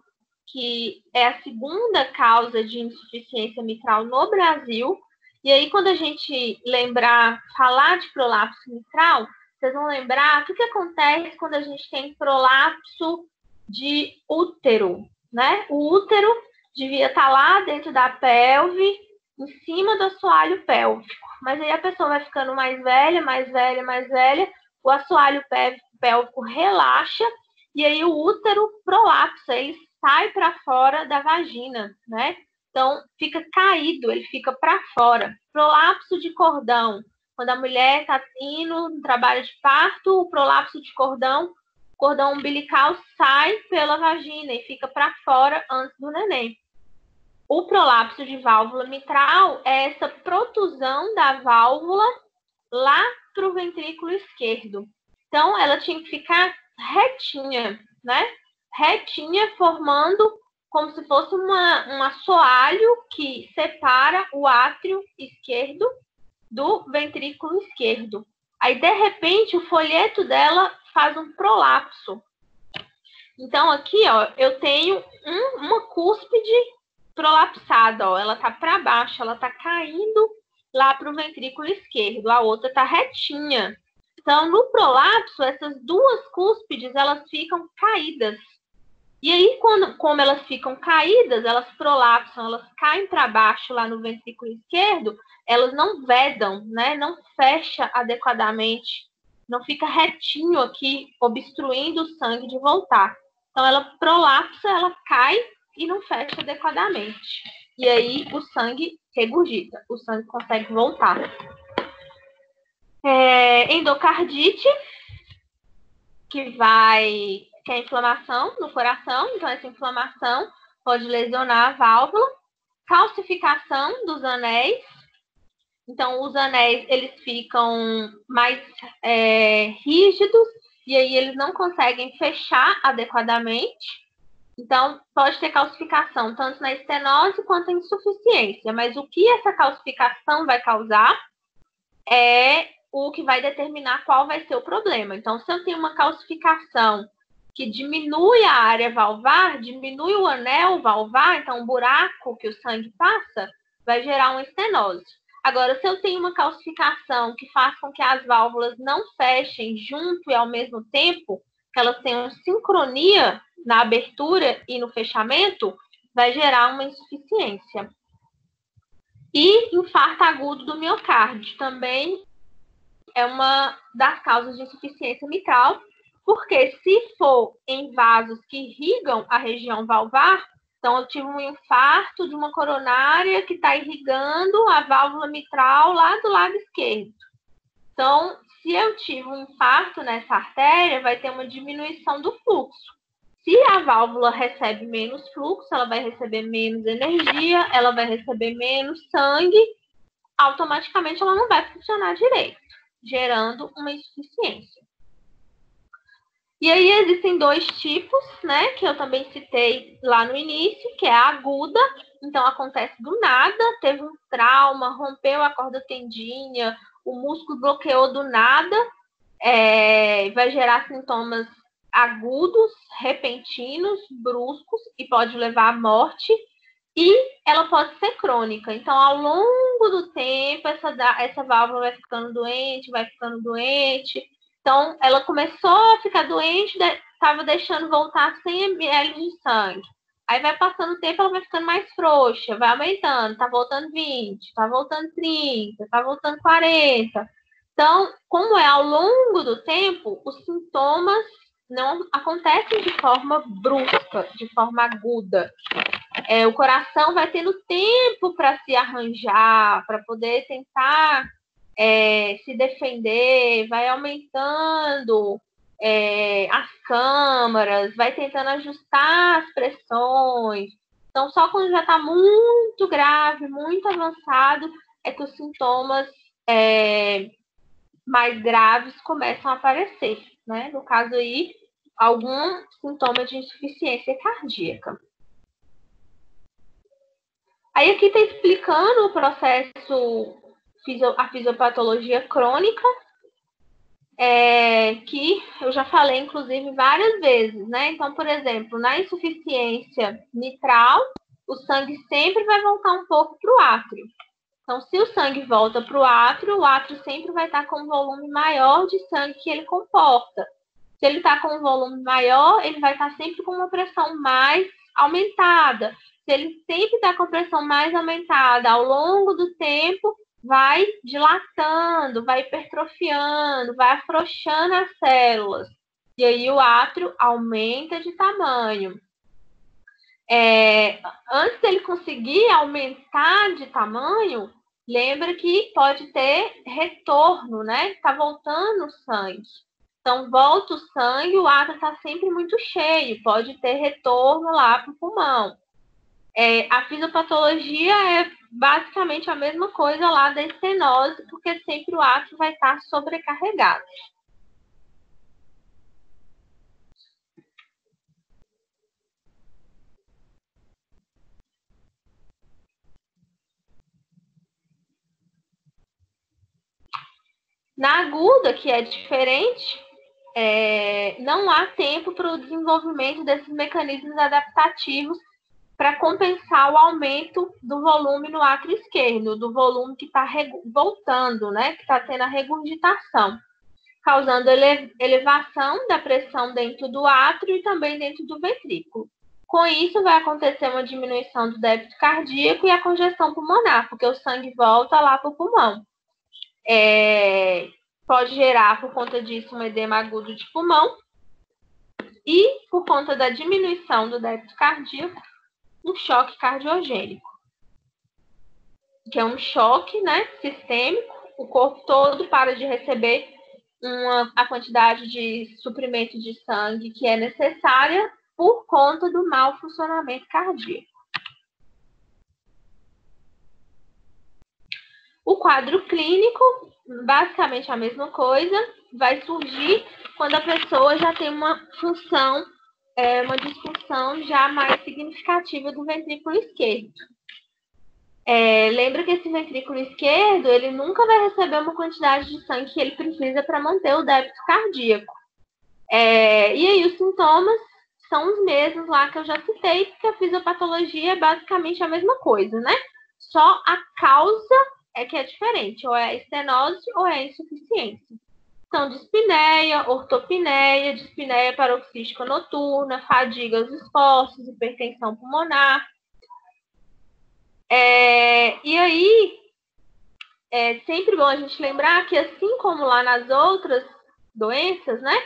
que é a segunda causa de insuficiência mitral no Brasil. E aí, quando a gente falar de prolapso mitral, vocês vão lembrar o que acontece quando a gente tem prolapso de útero, né? O útero devia estar lá dentro da pelve, em cima do assoalho pélvico. Mas aí a pessoa vai ficando mais velha, o assoalho pélvico relaxa, e aí o útero prolapsa, ele sai para fora da vagina, né? Então, fica caído, ele fica para fora. Prolapso de cordão. Quando a mulher está indo no trabalho de parto, o prolapso de cordão umbilical sai pela vagina e fica para fora antes do neném. O prolapso de válvula mitral é essa protusão da válvula lá para o ventrículo esquerdo. Então, ela tinha que ficar retinha, né? Retinha, formando como se fosse um assoalho que separa o átrio esquerdo do ventrículo esquerdo. Aí, de repente, o folheto dela faz um prolapso. Então, aqui, ó, eu tenho uma cúspide prolapsada, ó. Ela tá para baixo, ela tá caindo lá para o ventrículo esquerdo. A outra tá retinha. Então, no prolapso, essas duas cúspides, elas ficam caídas. E aí, como elas ficam caídas, elas prolapsam, elas caem para baixo lá no ventrículo esquerdo, elas não vedam, né? Não fecha adequadamente, não fica retinho aqui, obstruindo o sangue de voltar. Então, ela prolapsa, ela cai e não fecha adequadamente. E aí, o sangue regurgita, o sangue consegue voltar. Endocardite, que é inflamação no coração, então essa inflamação pode lesionar a válvula. Calcificação dos anéis, então os anéis eles ficam mais rígidos e aí eles não conseguem fechar adequadamente. Então pode ter calcificação tanto na estenose quanto na insuficiência, mas o que essa calcificação vai causar é o que vai determinar qual vai ser o problema. Então, se eu tenho uma calcificação que diminui a área valvar, diminui o anel valvar, então o buraco que o sangue passa, vai gerar uma estenose. Agora, se eu tenho uma calcificação que faz com que as válvulas não fechem junto e ao mesmo tempo, que elas tenham sincronia na abertura e no fechamento, vai gerar uma insuficiência. E infarto agudo do miocárdio também é uma das causas de insuficiência mitral, porque se for em vasos que irrigam a região valvar, então eu tive um infarto de uma coronária que está irrigando a válvula mitral lá do lado esquerdo. Então, se eu tive um infarto nessa artéria, vai ter uma diminuição do fluxo. Se a válvula recebe menos fluxo, ela vai receber menos energia, ela vai receber menos sangue, automaticamente ela não vai funcionar direito, gerando uma insuficiência. E aí existem dois tipos, né, que eu também citei lá no início, que é a aguda, então acontece do nada, teve um trauma, rompeu a corda tendínea, o músculo bloqueou do nada, vai gerar sintomas agudos, repentinos, bruscos, e pode levar à morte, e ela pode ser crônica. Então, ao longo do tempo, essa válvula vai ficando doente. Então, ela começou a ficar doente, estava deixando voltar 100 ml de sangue. Aí vai passando o tempo, ela vai ficando mais frouxa, vai aumentando, tá voltando 20, tá voltando 30, tá voltando 40. Então, como é ao longo do tempo, os sintomas não acontecem de forma brusca, de forma aguda. O coração vai tendo tempo para se arranjar, para poder tentar se defender, vai aumentando as câmaras, vai tentando ajustar as pressões. Então, só quando já está muito grave, muito avançado, é que os sintomas mais graves começam a aparecer, né? No caso aí, algum sintoma de insuficiência cardíaca. Aí aqui está explicando o processo, a fisiopatologia crônica, que eu já falei, inclusive, várias vezes, né? Então, por exemplo, na insuficiência mitral, o sangue sempre vai voltar um pouco para o átrio. Então, se o sangue volta para o átrio sempre vai estar com um volume maior de sangue que ele comporta. Se ele está com um volume maior, ele vai estar sempre com uma pressão mais aumentada. Se ele sempre está com a pressão mais aumentada ao longo do tempo, vai dilatando, vai hipertrofiando, vai afrouxando as células. E aí o átrio aumenta de tamanho. Antes dele conseguir aumentar de tamanho, lembra que pode ter retorno, né? Está voltando o sangue. Então, volta o sangue, o átrio está sempre muito cheio, pode ter retorno lá para o pulmão. A fisiopatologia é basicamente a mesma coisa lá da estenose, porque sempre o átrio vai estar sobrecarregado. Na aguda, que é diferente, não há tempo para o desenvolvimento desses mecanismos adaptativos para compensar o aumento do volume no átrio esquerdo, do volume que está voltando, né, que está tendo a regurgitação, causando elevação da pressão dentro do átrio e também dentro do ventrículo. Com isso, vai acontecer uma diminuição do débito cardíaco e a congestão pulmonar, porque o sangue volta lá para o pulmão. Pode gerar, por conta disso, um edema agudo de pulmão e, por conta da diminuição do débito cardíaco, um choque cardiogênico, que é um choque, né, sistêmico. O corpo todo para de receber a quantidade de suprimento de sangue que é necessária por conta do mau funcionamento cardíaco. O quadro clínico, basicamente a mesma coisa, vai surgir quando a pessoa já tem uma função, uma disfunção já mais significativa do ventrículo esquerdo. Lembra que esse ventrículo esquerdo, ele nunca vai receber uma quantidade de sangue que ele precisa para manter o débito cardíaco. E aí os sintomas são os mesmos lá que eu já citei, porque a fisiopatologia é basicamente a mesma coisa, né? Só a causa é que é diferente, ou é a estenose ou é a insuficiência. Então, dispneia, ortopneia, dispneia paroxística noturna, fadiga aos esforços, hipertensão pulmonar. E aí, é sempre bom a gente lembrar que, assim como lá nas outras doenças, né?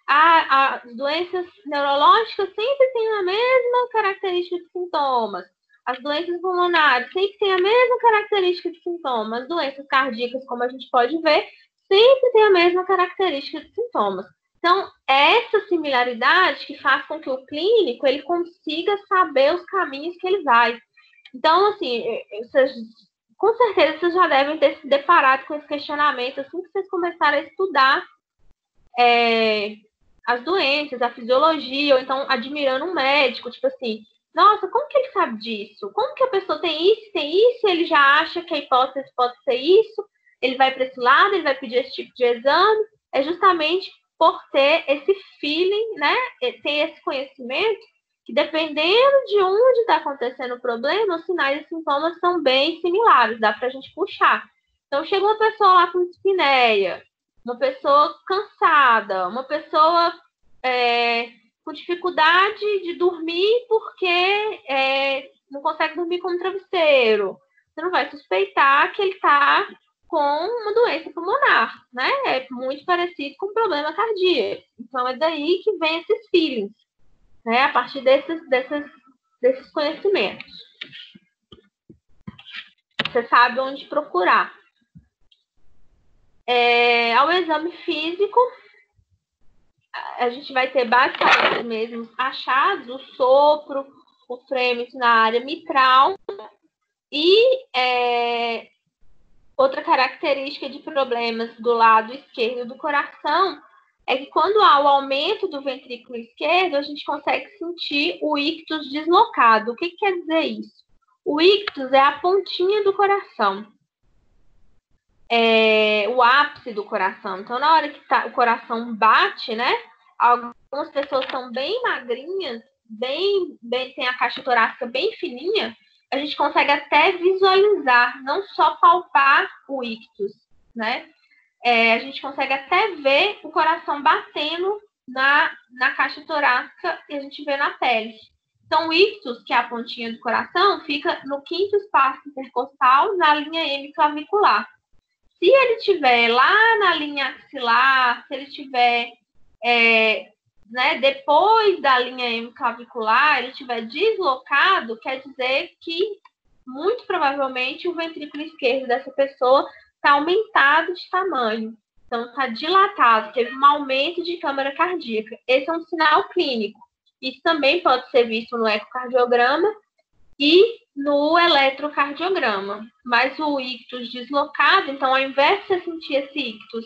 As doenças neurológicas sempre têm a mesma característica de sintomas. As doenças pulmonares sempre têm a mesma característica de sintomas. As doenças cardíacas, como a gente pode ver, sempre têm a mesma característica de sintomas. Então, é essa similaridade que faz com que o clínico ele consiga saber os caminhos que ele vai. Então, assim, com certeza vocês já devem ter se deparado com esse questionamento assim que vocês começarem a estudar as doenças, a fisiologia, ou então admirando um médico, tipo assim, nossa, como que ele sabe disso? Como que a pessoa tem isso, e ele já acha que a hipótese pode ser isso, ele vai para esse lado, ele vai pedir esse tipo de exame, é justamente por ter esse feeling, né? Ter esse conhecimento, que dependendo de onde está acontecendo o problema, os sinais e sintomas são bem similares, dá para a gente puxar. Então, chegou uma pessoa lá com dispneia, uma pessoa cansada, uma pessoa com dificuldade de dormir porque não consegue dormir com um travesseiro. Você não vai suspeitar que ele está com uma doença pulmonar, né? É muito parecido com um problema cardíaco. Então, é daí que vem esses feelings, né? A partir desses conhecimentos. Você sabe onde procurar. Ao exame físico, a gente vai ter basicamente os mesmos achados, o sopro, o frêmito na área mitral e outra característica de problemas do lado esquerdo do coração é que quando há o aumento do ventrículo esquerdo, a gente consegue sentir o ictus deslocado. O que quer dizer isso? O ictus é a pontinha do coração. O ápice do coração. Então, na hora que o coração bate, né? Algumas pessoas são bem magrinhas, tem a caixa torácica bem fininha, a gente consegue até visualizar, não só palpar o ictus, né? A gente consegue até ver o coração batendo na caixa torácica e a gente vê na pele. Então, o ictus, que é a pontinha do coração, fica no quinto espaço intercostal, na linha hemiclavicular. Se ele estiver lá na linha axilar, se ele estiver depois da linha hemiclavicular, ele estiver deslocado, quer dizer que, muito provavelmente, o ventrículo esquerdo dessa pessoa está aumentado de tamanho. Então, está dilatado, teve um aumento de câmara cardíaca. Esse é um sinal clínico. Isso também pode ser visto no ecocardiograma e no eletrocardiograma. Mas o ictus deslocado, então, ao invés de você sentir esse ictus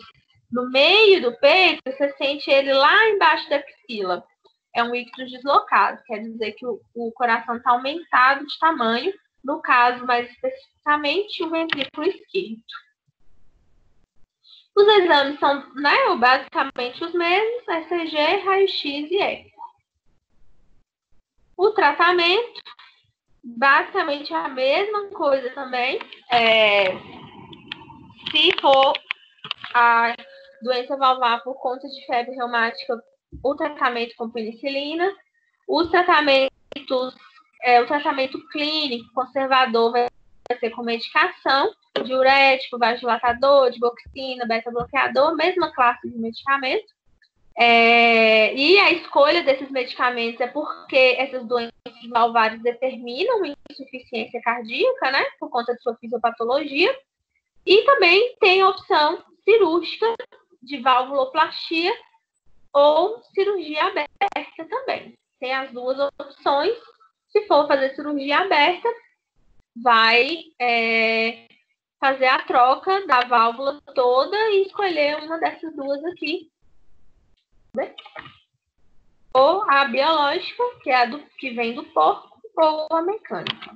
no meio do peito, você sente ele lá embaixo da axila. É um ictus deslocado, quer dizer que o coração está aumentado de tamanho, no caso, mais especificamente, o ventrículo esquerdo. Os exames são, basicamente os mesmos, ECG, raio-x e eco. O tratamento, basicamente a mesma coisa também. Se for a doença valvar por conta de febre reumática, o tratamento com penicilina. O tratamento clínico conservador vai ser com medicação, diurético, vasodilatador, digoxina, beta-bloqueador, mesma classe de medicamento. E a escolha desses medicamentos é porque essas doenças valvares determinam insuficiência cardíaca, né, por conta de sua fisiopatologia. E também tem a opção cirúrgica de valvuloplastia ou cirurgia aberta também. Tem as duas opções. Se for fazer cirurgia aberta, vai fazer a troca da válvula toda e escolher uma dessas duas aqui. Ou a biológica, que é a que vem do porco, ou a mecânica.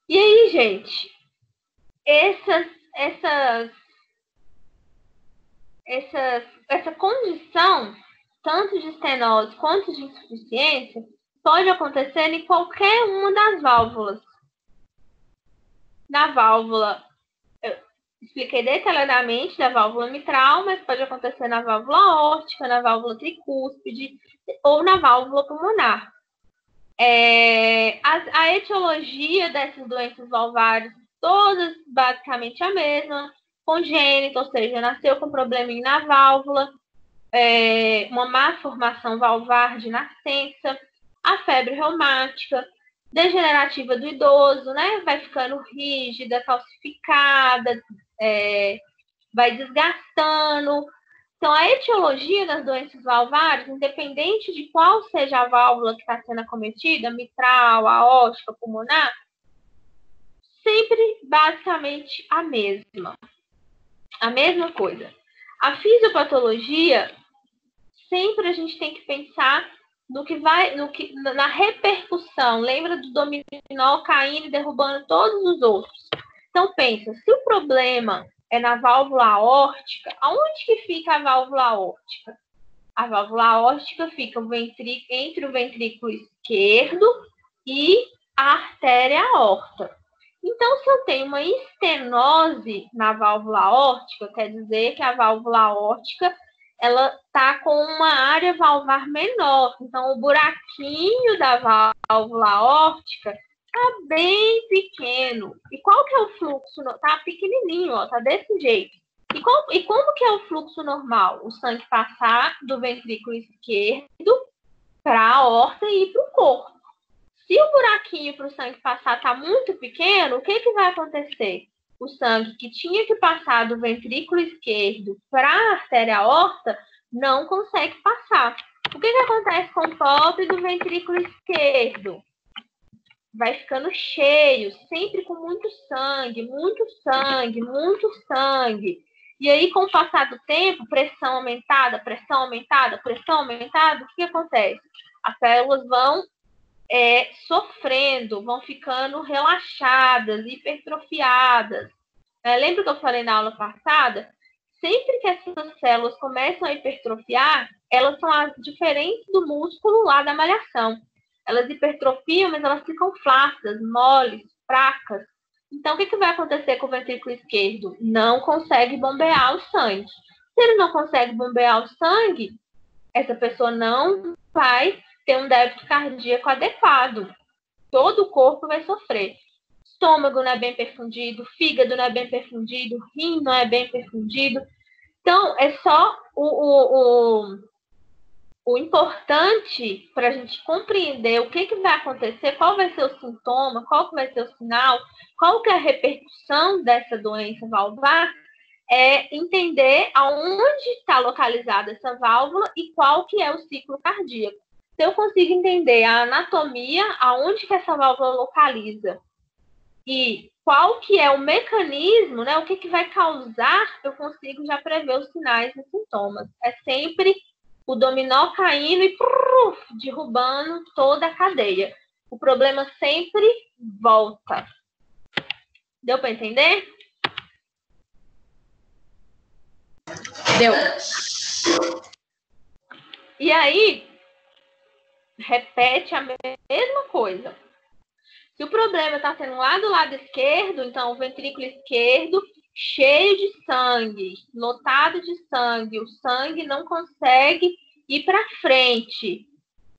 E aí, gente, essa condição, tanto de estenose quanto de insuficiência, pode acontecer em qualquer uma das válvulas. Na válvula Expliquei detalhadamente da válvula mitral, mas pode acontecer na válvula aórtica, na válvula tricúspide ou na válvula pulmonar. A etiologia dessas doenças valvares, todas basicamente a mesma, congênita, ou seja, nasceu com probleminha na válvula, uma má formação valvar de nascença, a febre reumática, degenerativa do idoso, né? Vai ficando rígida, calcificada, vai desgastando. Então, a etiologia das doenças valvares, independente de qual seja a válvula que está sendo acometida, mitral, aórtica, pulmonar, sempre basicamente a mesma coisa. A fisiopatologia, sempre a gente tem que pensar na repercussão. Lembra do dominó caindo e derrubando todos os outros? Então, pensa, se o problema é na válvula aórtica, aonde que fica a válvula aórtica? A válvula aórtica fica entre o ventrículo esquerdo e a artéria aorta. Então, se eu tenho uma estenose na válvula aórtica, quer dizer que a válvula aórtica ela está com uma área valvar menor. Então, o buraquinho da válvula aórtica está bem pequeno. E qual que é o fluxo? Está pequenininho, está desse jeito. E como que é o fluxo normal? O sangue passar do ventrículo esquerdo para a aorta e ir para o corpo. Se o buraquinho para o sangue passar está muito pequeno, o que vai acontecer? O sangue que tinha que passar do ventrículo esquerdo para a artéria aorta não consegue passar. O que acontece com o pobre do ventrículo esquerdo? Vai ficando cheio, sempre com muito sangue, muito sangue, muito sangue. E aí, com o passar do tempo, pressão aumentada, pressão aumentada, pressão aumentada, o que acontece? As células vão sofrendo, vão ficando relaxadas, hipertrofiadas. Lembra que eu falei na aula passada? Sempre que essas células começam a hipertrofiar, elas são as diferentes do músculo lá da malhação. Elas hipertrofiam, mas elas ficam flácidas, moles, fracas. Então, o que vai acontecer com o ventrículo esquerdo? Não consegue bombear o sangue. Se ele não consegue bombear o sangue, essa pessoa não vai ter um débito cardíaco adequado. Todo o corpo vai sofrer. Estômago não é bem perfundido, fígado não é bem perfundido, rim não é bem perfundido. Então, é só o importante para a gente compreender o que vai acontecer, qual vai ser o sintoma, qual que vai ser o sinal, qual que é a repercussão dessa doença valvar, é entender aonde está localizada essa válvula e qual que é o ciclo cardíaco. Se eu consigo entender a anatomia, aonde que essa válvula localiza e qual que é o mecanismo, né, o que vai causar, eu consigo já prever os sinais e sintomas. É sempre o dominó caindo e derrubando toda a cadeia. O problema sempre volta. Deu para entender? Deu. E aí, repete a mesma coisa. Se o problema está sendo lá do lado esquerdo, então o ventrículo esquerdo cheio de sangue, lotado de sangue, o sangue não consegue ir para frente.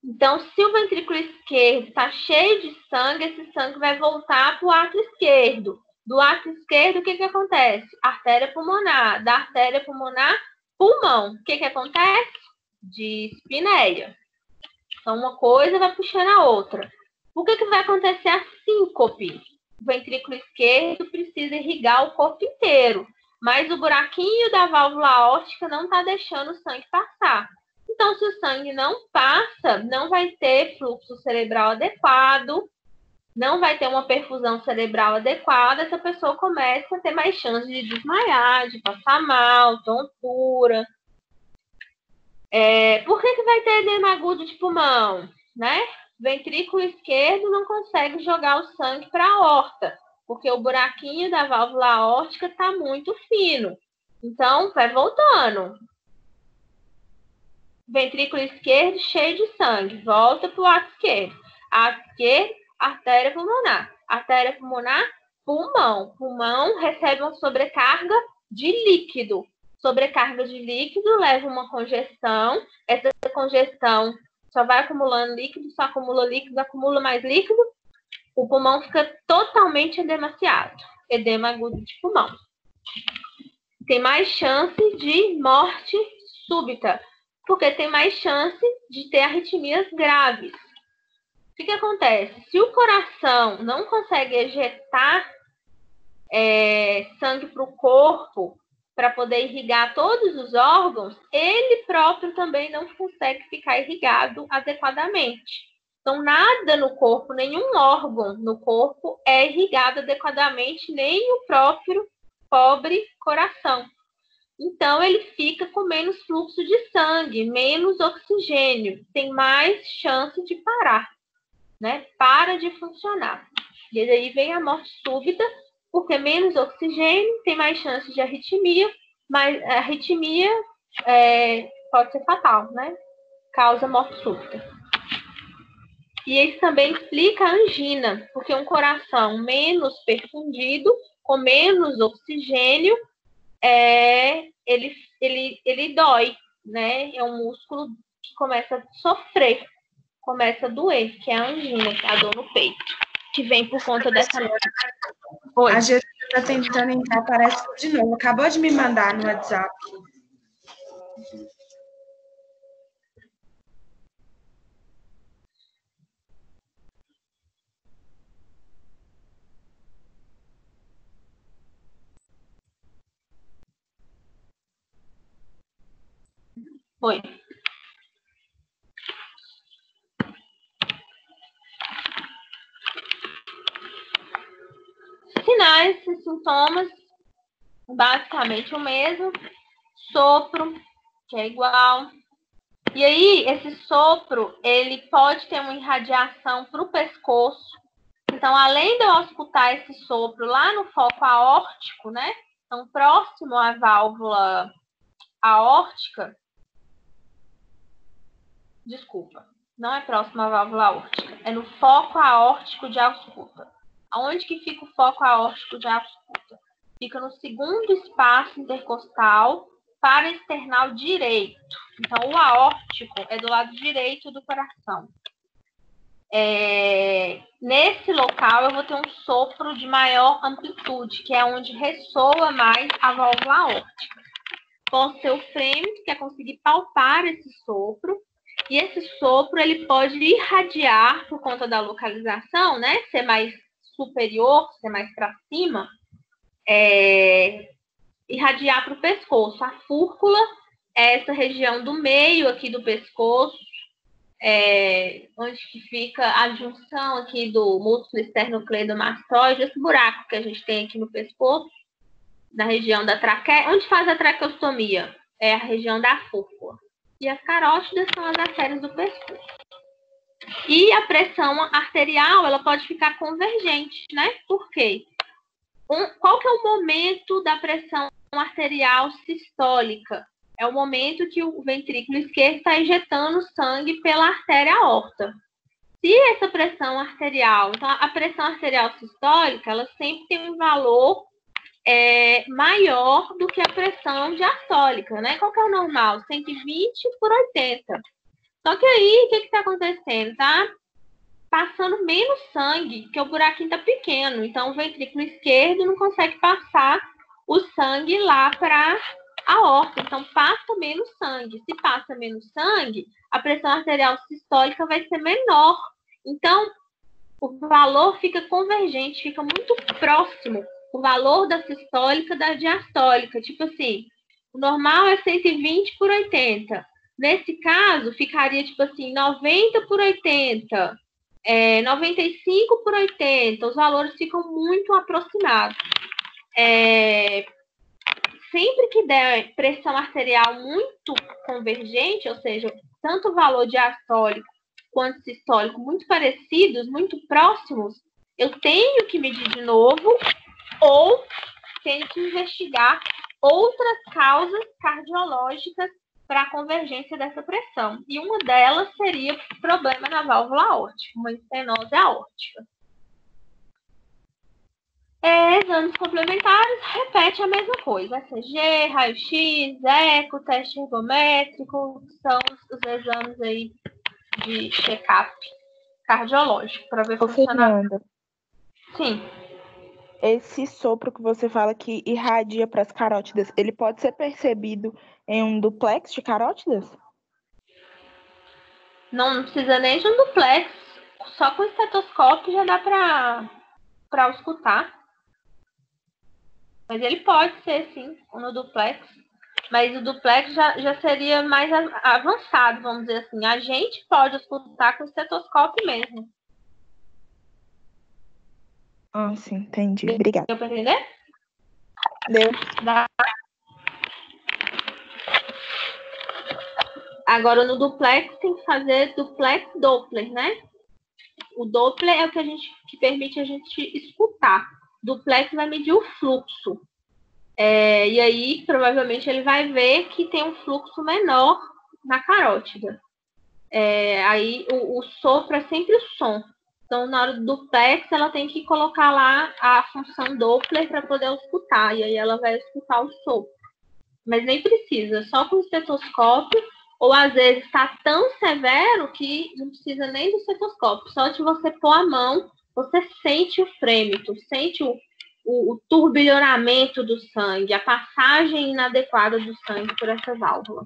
Então, se o ventrículo esquerdo está cheio de sangue, esse sangue vai voltar para o átrio esquerdo. Do átrio esquerdo, o que acontece? Artéria pulmonar. Da artéria pulmonar, pulmão. O que acontece? Dispneia. Então, uma coisa vai puxando a outra. O que vai acontecer? A síncope. O ventrículo esquerdo precisa irrigar o corpo inteiro, mas o buraquinho da válvula aórtica não está deixando o sangue passar. Então, se o sangue não passa, não vai ter fluxo cerebral adequado, não vai ter uma perfusão cerebral adequada, essa pessoa começa a ter mais chance de desmaiar, de passar mal, tontura. Por que vai ter edema agudo de pulmão, né? Ventrículo esquerdo não consegue jogar o sangue para a aorta, porque o buraquinho da válvula aórtica está muito fino. Então, vai voltando. Ventrículo esquerdo cheio de sangue, volta para o átrio esquerdo. Átrio esquerdo, artéria pulmonar. Artéria pulmonar, pulmão. Pulmão recebe uma sobrecarga de líquido. Sobrecarga de líquido leva a uma congestão. Essa congestão só vai acumulando líquido, só acumula líquido, acumula mais líquido. O pulmão fica totalmente edemaciado. Edema agudo de pulmão. Tem mais chance de morte súbita, porque tem mais chance de ter arritmias graves. O que acontece? Se o coração não consegue ejetar sangue para o corpo para poder irrigar todos os órgãos, ele próprio também não consegue ficar irrigado adequadamente. Então, nada no corpo, nenhum órgão no corpo é irrigado adequadamente, nem o próprio pobre coração. Então, ele fica com menos fluxo de sangue, menos oxigênio, tem mais chance de parar, né? Para de funcionar. E aí vem a morte súbita, porque menos oxigênio, tem mais chance de arritmia, mas a arritmia pode ser fatal, né? Causa morte súbita. E isso também explica a angina, porque um coração menos perfundido, com menos oxigênio, ele dói, né? É um músculo que começa a sofrer, começa a doer, que é a angina, que é a dor no peito, que vem por conta dessa... Oi. A Jéssica está tentando entrar, parece de novo. Acabou de me mandar no WhatsApp. Oi. Sinais e sintomas, basicamente o mesmo. Sopro, que é igual. E aí, esse sopro, ele pode ter uma irradiação para o pescoço. Então, além de eu escutar esse sopro lá no foco aórtico, né? Então, próximo à válvula aórtica. Desculpa, não é próximo à válvula aórtica. É no foco aórtico de ausculta. Aonde que fica o foco aórtico de ausculta? Fica no segundo espaço intercostal paraesternal direito. Então, o aórtico é do lado direito do coração. Nesse local, eu vou ter um sopro de maior amplitude, que é onde ressoa mais a válvula aórtica. Pode ser o frêmito, que é conseguir palpar esse sopro. E esse sopro, ele pode irradiar, por conta da localização, né? Ser mais superior, ser mais para cima, irradiar para o pescoço. A fúrcula é essa região do meio aqui do pescoço, onde que fica a junção aqui do músculo esternocleidomastoide, esse buraco que a gente tem aqui no pescoço, na região da traqueia. Onde faz a traqueostomia? É a região da fúrcula. E as carótidas são as artérias do pescoço. E a pressão arterial, ela pode ficar convergente, né? Por quê? Qual que é o momento da pressão arterial sistólica? É o momento que o ventrículo esquerdo está injetando sangue pela artéria aorta. Se essa pressão arterial... Então, a pressão arterial sistólica, ela sempre tem um valor maior do que a pressão diastólica, né? Qual que é o normal? 120/80. Só que aí, o que está acontecendo? Tá passando menos sangue, porque o buraquinho tá pequeno. Então, o ventrículo esquerdo não consegue passar o sangue lá para a aorta. Então, passa menos sangue. Se passa menos sangue, a pressão arterial sistólica vai ser menor. Então, o valor fica convergente, fica muito próximo o valor da sistólica da diastólica. Tipo assim, o normal é 120/80. Nesse caso, ficaria tipo assim, 90/80, 95/80. Os valores ficam muito aproximados. Sempre que der pressão arterial muito convergente, ou seja, tanto o valor diastólico quanto sistólico muito parecidos, muito próximos, eu tenho que medir de novo ou tenho que investigar outras causas cardiológicas para a convergência dessa pressão. E uma delas seria problema na válvula aórtica, uma estenose aórtica. Exames complementares, repete a mesma coisa. ECG, raio-x, eco, teste ergométrico, são os exames aí de check-up cardiológico para ver funcionamento. Fernanda, Sim. esse sopro que você fala que irradia para as carótidas, ele pode ser percebido em um duplex de carótidas? Não precisa nem de um duplex, só com estetoscópio já dá para escutar. Mas ele pode ser, sim, no duplex. Mas o duplex já seria mais avançado, vamos dizer assim. A gente pode escutar com estetoscópio mesmo. Ah, sim, entendi. Obrigada. Deu para entender? Deu. Agora, no duplex, tem que fazer duplex Doppler, né? O Doppler é o que permite a gente escutar. Duplex vai medir o fluxo. E aí, provavelmente, ele vai ver que tem um fluxo menor na carótida. Aí, o sopro é sempre o som. Então, na hora do duplex, ela tem que colocar lá a função Doppler para poder escutar. E aí, ela vai escutar o sopro. Mas nem precisa, só com o estetoscópio. Ou, às vezes, está tão severo que não precisa nem do estetoscópio. Só de você pôr a mão, você sente o frêmito, sente o turbilhonamento do sangue, a passagem inadequada do sangue por essa válvula.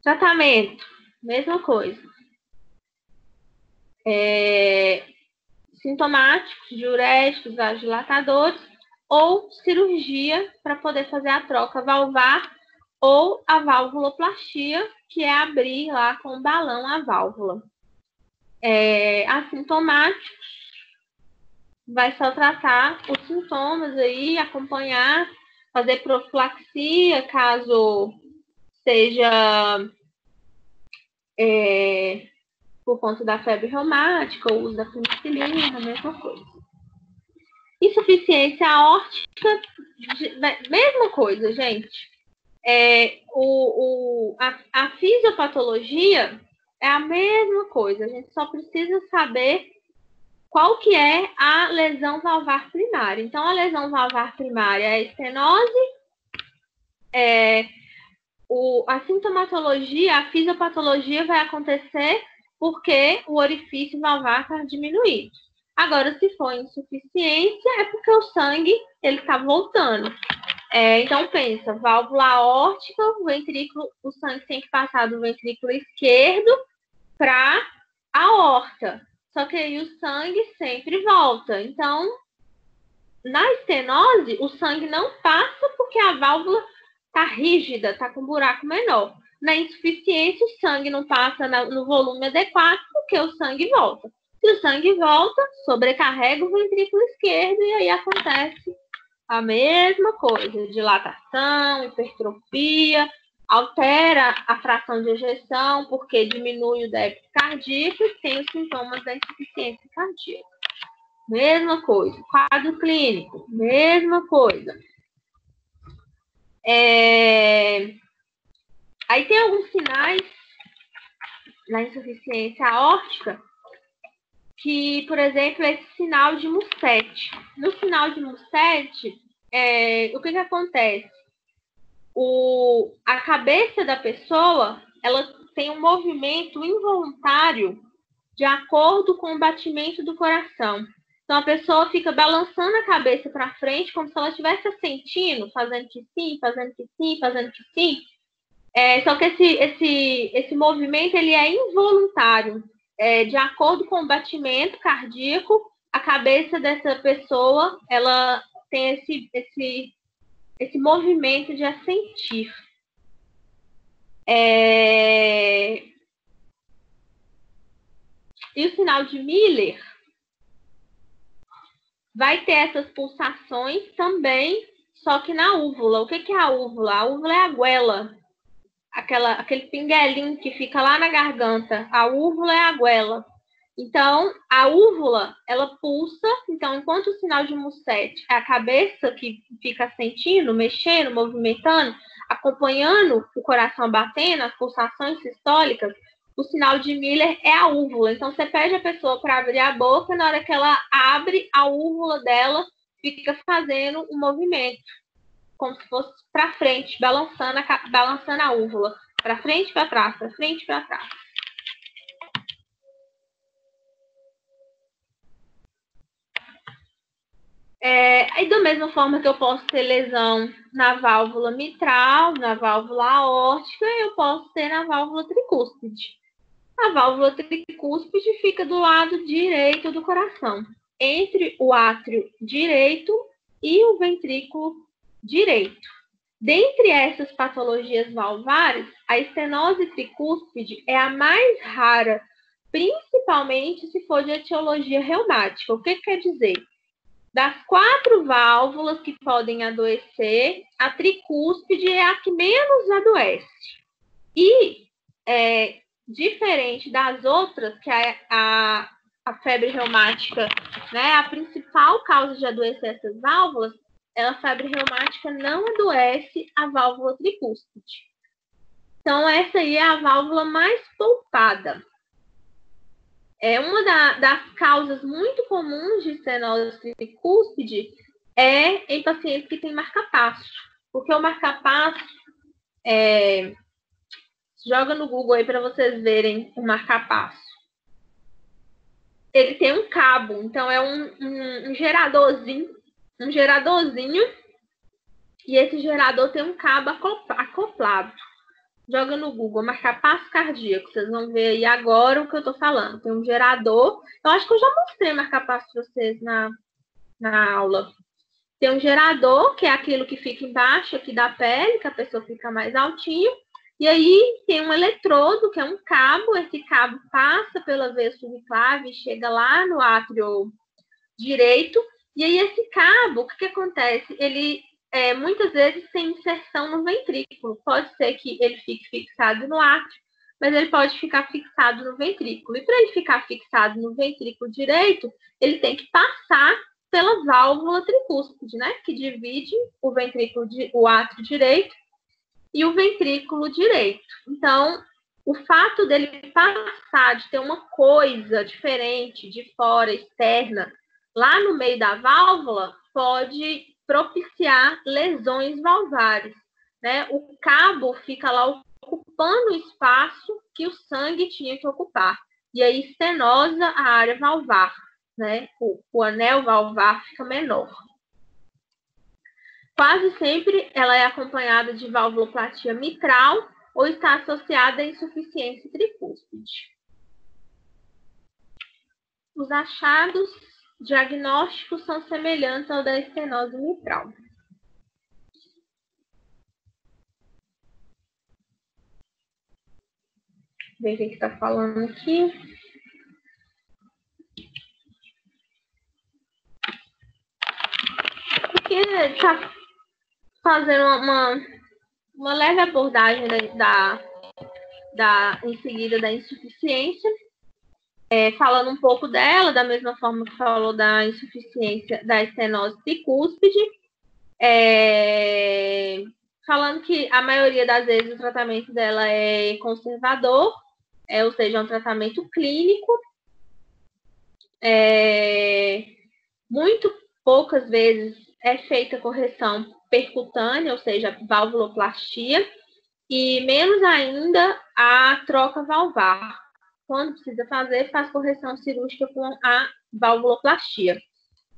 Tratamento, mesma coisa. Sintomáticos, diuréticos, vasodilatadores, ou cirurgia para poder fazer a troca valvar ou a valvuloplastia, que é abrir lá com o balão a válvula. Assintomáticos, vai só tratar os sintomas aí, acompanhar, fazer profilaxia, caso seja por conta da febre reumática, o uso da penicilina, a mesma coisa. Insuficiência aórtica, mesma coisa, gente. A fisiopatologia é a mesma coisa, a gente só precisa saber qual que é a lesão valvar primária. Então, a lesão valvar primária é a estenose, a sintomatologia, a fisiopatologia vai acontecer porque o orifício valvar está diminuído. Agora, se for insuficiência, é porque o sangue está voltando. Então, pensa, válvula aórtica, o sangue tem que passar do ventrículo esquerdo para a aorta. Só que aí o sangue sempre volta. Então, na estenose, o sangue não passa porque a válvula está rígida, está com um buraco menor. Na insuficiência, o sangue não passa no volume adequado porque o sangue volta. Se o sangue volta, sobrecarrega o ventrículo esquerdo e aí acontece a mesma coisa, dilatação, hipertrofia, altera a fração de ejeção, porque diminui o débito cardíaco e tem os sintomas da insuficiência cardíaca. Mesma coisa. Quadro clínico, mesma coisa. Aí tem alguns sinais na insuficiência aórtica que, por exemplo, esse sinal de Mussette. No sinal de Mussette, o que acontece? A cabeça da pessoa, ela tem um movimento involuntário de acordo com o batimento do coração. Então, a pessoa fica balançando a cabeça para frente, como se ela estivesse sentindo, fazendo que sim, fazendo que sim, fazendo que sim. Só que esse movimento ele é involuntário. De acordo com o batimento cardíaco, a cabeça dessa pessoa ela tem esse movimento de assentir. E o sinal de Miller vai ter essas pulsações também, só que na úvula. O que é a úvula? A úvula é a goela. Aquele pinguelinho que fica lá na garganta. A úvula é a goela. Então, a úvula, ela pulsa. Então, enquanto o sinal de Mussette é a cabeça que fica sentindo, mexendo, movimentando, acompanhando o coração batendo, as pulsações sistólicas, o sinal de Miller é a úvula. Então, você pede a pessoa para abrir a boca, na hora que ela abre, a úvula dela fica fazendo um movimento, como se fosse para frente, balançando a úvula. Para frente, para trás, para frente, para trás. Aí, da mesma forma que eu posso ter lesão na válvula mitral, na válvula aórtica, eu posso ter na válvula tricúspide. A válvula tricúspide fica do lado direito do coração, entre o átrio direito e o ventrículo direito. Dentre essas patologias valvares, a estenose tricúspide é a mais rara, principalmente se for de etiologia reumática. O que quer dizer? Das 4 válvulas que podem adoecer, a tricúspide é a que menos adoece. E, diferente das outras, que a febre reumática, né, a principal causa de adoecer essas válvulas, a febre reumática não adoece a válvula tricúspide. Então, essa aí é a válvula mais poupada. Uma das causas muito comuns de estenose tricúspide é em pacientes que têm marca-passo. Porque o marca-passo, joga no Google aí para vocês verem o marca-passo. Ele tem um cabo, então é um geradorzinho, e esse gerador tem um cabo acoplado. Joga no Google, marca-passo cardíaco. Vocês vão ver aí agora o que eu tô falando. Tem um gerador. Eu acho que eu já mostrei marca-passo para vocês na aula. Tem um gerador, que é aquilo que fica embaixo aqui da pele, que a pessoa fica mais altinho. E aí tem um eletrodo, que é um cabo. Esse cabo passa pela veia subclave e chega lá no átrio direito. E aí esse cabo, o que acontece? Ele muitas vezes tem inserção no ventrículo. Pode ser que ele fique fixado no átrio, mas ele pode ficar fixado no ventrículo. E para ele ficar fixado no ventrículo direito, ele tem que passar pela válvula tricúspide, né? Que divide o átrio direito e o ventrículo direito. Então, o fato dele passar, de ter uma coisa diferente de fora, externa, lá no meio da válvula, pode propiciar lesões valvares, né? O cabo fica lá ocupando o espaço que o sangue tinha que ocupar. E aí estenosa a área valvar, né? O anel valvar fica menor. Quase sempre ela é acompanhada de valvulopatia mitral ou está associada à insuficiência tricúspide. Os achados diagnósticos são semelhantes ao da estenose mitral. Ver o que está falando aqui. Aqui está fazendo uma leve abordagem em seguida da insuficiência. Falando um pouco dela, da mesma forma que falou da insuficiência da estenose tricúspide, falando que a maioria das vezes o tratamento dela é conservador, ou seja, é um tratamento clínico. Muito poucas vezes é feita correção percutânea, ou seja, valvuloplastia, e menos ainda a troca valvar. Quando precisa fazer, faz correção cirúrgica com a valvuloplastia.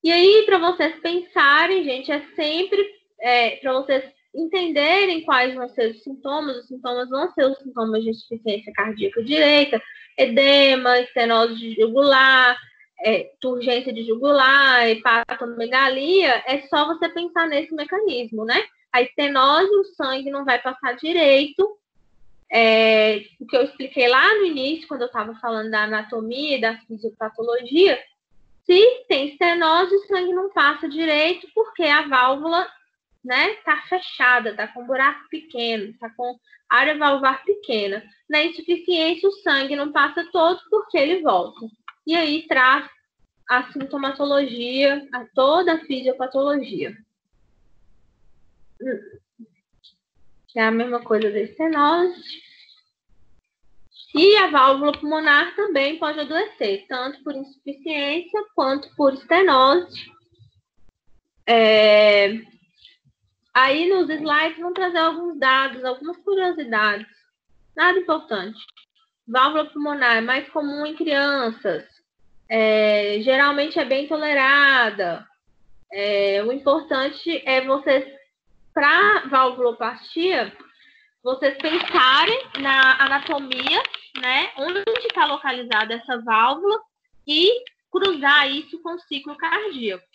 E aí, para vocês pensarem, gente, é sempre para vocês entenderem quais vão ser os sintomas vão ser os sintomas de insuficiência cardíaca direita, edema, estenose jugular, turgência de jugular, hepatomegalia. É só você pensar nesse mecanismo, né? A estenose, o sangue não vai passar direito. O que eu expliquei lá no início, quando eu estava falando da anatomia e da fisiopatologia, se tem estenose, o sangue não passa direito porque a válvula, né, tá fechada, tá com um buraco pequeno, tá com área valvar pequena. Na insuficiência, o sangue não passa todo porque ele volta. E aí traz a sintomatologia, toda a fisiopatologia. Que é a mesma coisa da estenose. E a válvula pulmonar também pode adoecer, tanto por insuficiência quanto por estenose. Aí nos slides vão trazer alguns dados, algumas curiosidades. Nada importante. Válvula pulmonar é mais comum em crianças. Geralmente é bem tolerada. O importante é vocês, para valvuloplastia, vocês pensarem na anatomia, né? Onde está localizada essa válvula e cruzar isso com o ciclo cardíaco,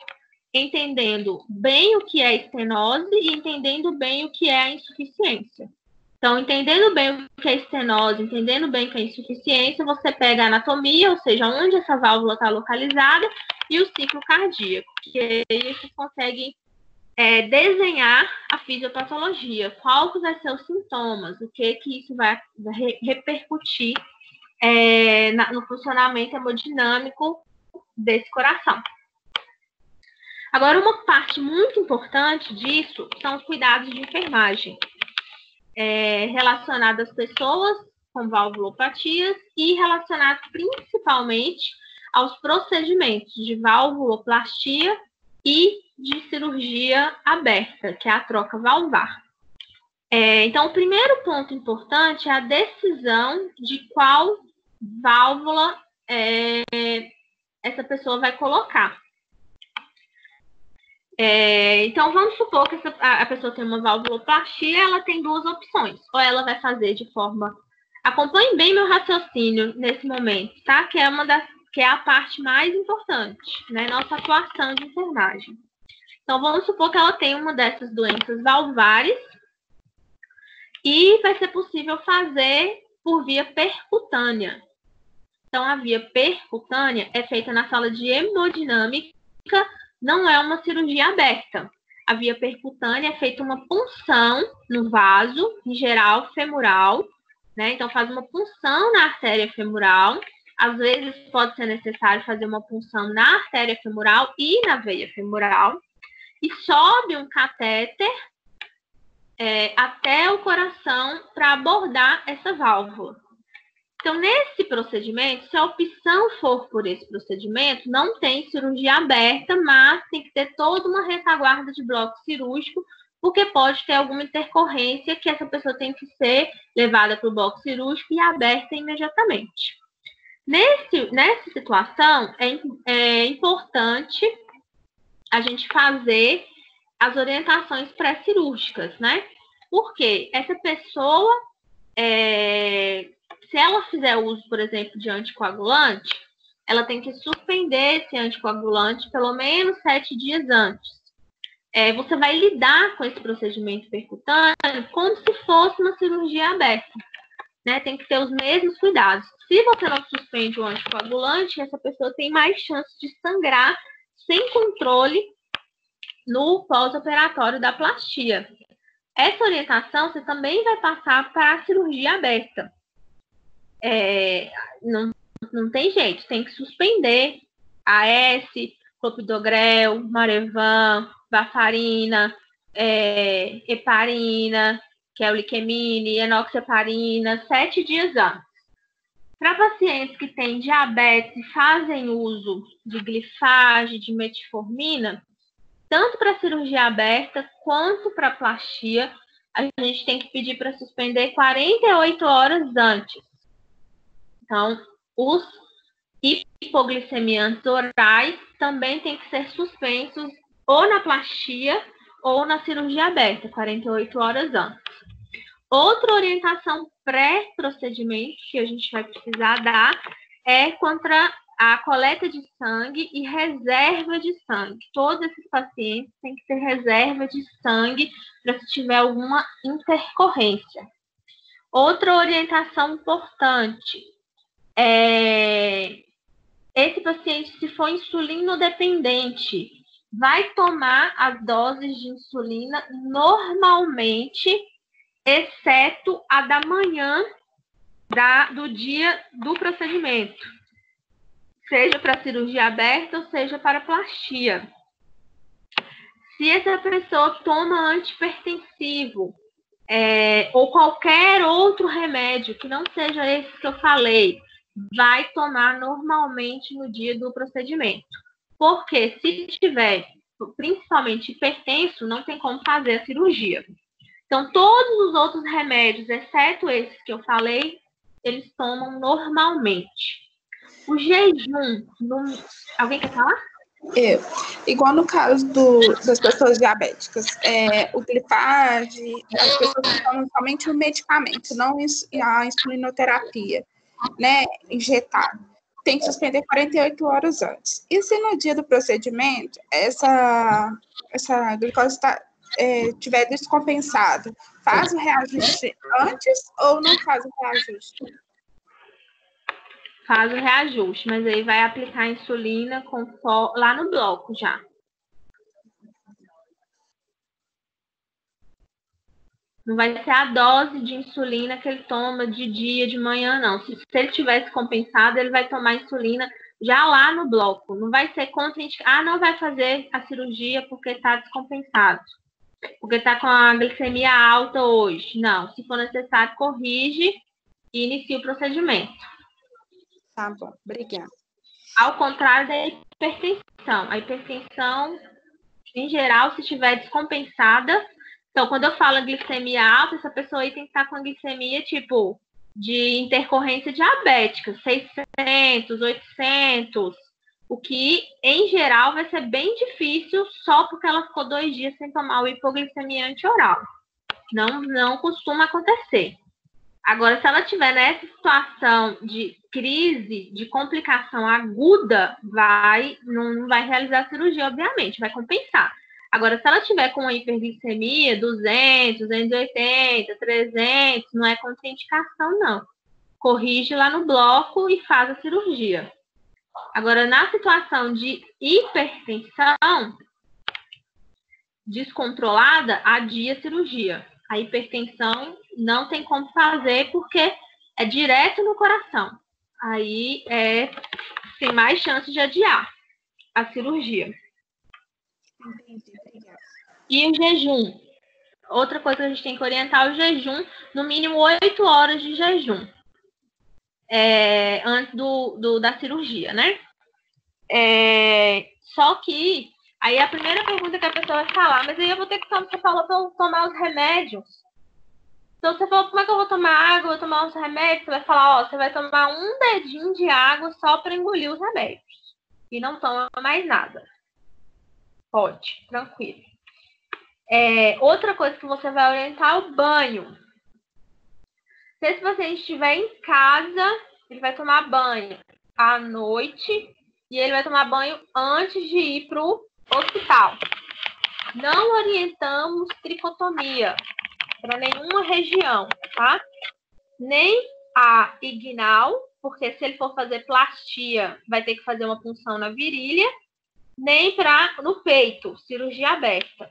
entendendo bem o que é estenose e entendendo bem o que é a insuficiência. Então, entendendo bem o que é estenose, entendendo bem o que é insuficiência, você pega a anatomia, ou seja, onde essa válvula está localizada, e o ciclo cardíaco, que aí você consegue desenhar a fisiopatologia, qual que vai ser os sintomas, o que isso vai repercutir no funcionamento hemodinâmico desse coração. Agora, uma parte muito importante disso são os cuidados de enfermagem, relacionados às pessoas com valvulopatias e relacionados principalmente aos procedimentos de valvuloplastia e de cirurgia aberta, que é a troca valvar. Então, o primeiro ponto importante é a decisão de qual válvula essa pessoa vai colocar. Então, vamos supor que a pessoa tem uma valvuloplastia, ela tem duas opções. Ou ela vai fazer de forma... Acompanhe bem meu raciocínio nesse momento, tá? Que é a parte mais importante, né? Nossa atuação de enfermagem. Então, vamos supor que ela tem uma dessas doenças valvares e vai ser possível fazer por via percutânea. Então, a via percutânea é feita na sala de hemodinâmica, não é uma cirurgia aberta. A via percutânea é feita uma punção no vaso, em geral femoral, né? Então, faz uma punção na artéria femoral. Às vezes, pode ser necessário fazer uma punção na artéria femoral e na veia femoral. E sobe um catéter até o coração para abordar essa válvula. Então, nesse procedimento, se a opção for por esse procedimento, não tem cirurgia aberta, mas tem que ter toda uma retaguarda de bloco cirúrgico, porque pode ter alguma intercorrência que essa pessoa tem que ser levada para o bloco cirúrgico e aberta imediatamente. Nessa situação, é importante a gente fazer as orientações pré-cirúrgicas, né? Porque essa pessoa, se ela fizer uso, por exemplo, de anticoagulante, ela tem que suspender esse anticoagulante pelo menos 7 dias antes. Você vai lidar com esse procedimento percutâneo como se fosse uma cirurgia aberta, né? Tem que ter os mesmos cuidados. Se você não suspende o anticoagulante, essa pessoa tem mais chance de sangrar sem controle no pós-operatório da plastia. Essa orientação você também vai passar para a cirurgia aberta. Não tem jeito, tem que suspender AS, clopidogrel, Marevan, varfarina, heparina, quelliquemine, enoxaparina, 7 dias antes. Para pacientes que têm diabetes e fazem uso de glifage, de metformina, tanto para cirurgia aberta quanto para plastia, a gente tem que pedir para suspender 48 horas antes. Então, os hipoglicemiantes orais também têm que ser suspensos ou na plastia ou na cirurgia aberta, 48 horas antes. Outra orientação pré-procedimento que a gente vai precisar dar é contra a coleta de sangue e reserva de sangue. Todos esses pacientes têm que ter reserva de sangue para se tiver alguma intercorrência. Outra orientação importante esse paciente, se for insulinodependente, vai tomar as doses de insulina normalmente, exceto a da manhã do dia do procedimento, seja para cirurgia aberta ou seja para plastia. Se essa pessoa toma antihipertensivo, ou qualquer outro remédio que não seja esse que eu falei, vai tomar normalmente no dia do procedimento. Porque se tiver, principalmente hipertenso, não tem como fazer a cirurgia. Então, todos os outros remédios, exceto esses que eu falei, eles tomam normalmente. O jejum, alguém quer falar? Igual no caso das pessoas diabéticas, o glifage, as pessoas que tomam somente o medicamento, não a insulinoterapia, né, injetada, tem que suspender 48 horas antes. E se no dia do procedimento essa glicose tiver descompensado, faz o reajuste antes ou não faz o reajuste? Faz o reajuste, mas aí vai aplicar a insulina lá no bloco já. Não vai ser a dose de insulina que ele toma de dia, de manhã, não. Se ele tivesse compensado, ele vai tomar insulina já lá no bloco. Não vai ser contraindicado. Não vai fazer a cirurgia porque está descompensado. Porque está com a glicemia alta hoje. Não. Se for necessário, corrige e inicia o procedimento. Tá bom, obrigada. Ao contrário da hipertensão. A hipertensão, em geral, se estiver descompensada. Então, quando eu falo glicemia alta, essa pessoa aí tem que estar com a glicemia, tipo, de intercorrência diabética, 600, 800, o que, em geral, vai ser bem difícil só porque ela ficou 2 dias sem tomar o hipoglicemiante oral. Não costuma acontecer. Agora, se ela tiver nessa situação de crise, de complicação aguda, não vai realizar a cirurgia, obviamente, vai compensar. Agora, se ela tiver com uma hiperglicemia, 200, 280, 300, não é contraindicação, não. Corrige lá no bloco e faz a cirurgia. Agora, na situação de hipertensão descontrolada, adia a cirurgia. A hipertensão não tem como fazer porque é direto no coração. Aí tem mais chance de adiar a cirurgia. Entendi, obrigada. E o jejum? Outra coisa que a gente tem que orientar é o jejum, no mínimo 8 horas de jejum. Antes da cirurgia, né? Só que aí a primeira pergunta que a pessoa vai falar, mas aí eu vou ter que você falou para eu tomar os remédios. Então você falou, como é que eu vou tomar água, vou tomar os remédios? Você vai falar, você vai tomar um dedinho de água só para engolir os remédios. E não toma mais nada. Pode, tranquilo. Outra coisa que você vai orientar é o banho. Se esse paciente estiver em casa, ele vai tomar banho à noite e ele vai tomar banho antes de ir para o hospital. Não orientamos tricotomia para nenhuma região, tá? Nem a inguinal, porque se ele for fazer plastia, vai ter que fazer uma punção na virilha, nem no peito, cirurgia aberta.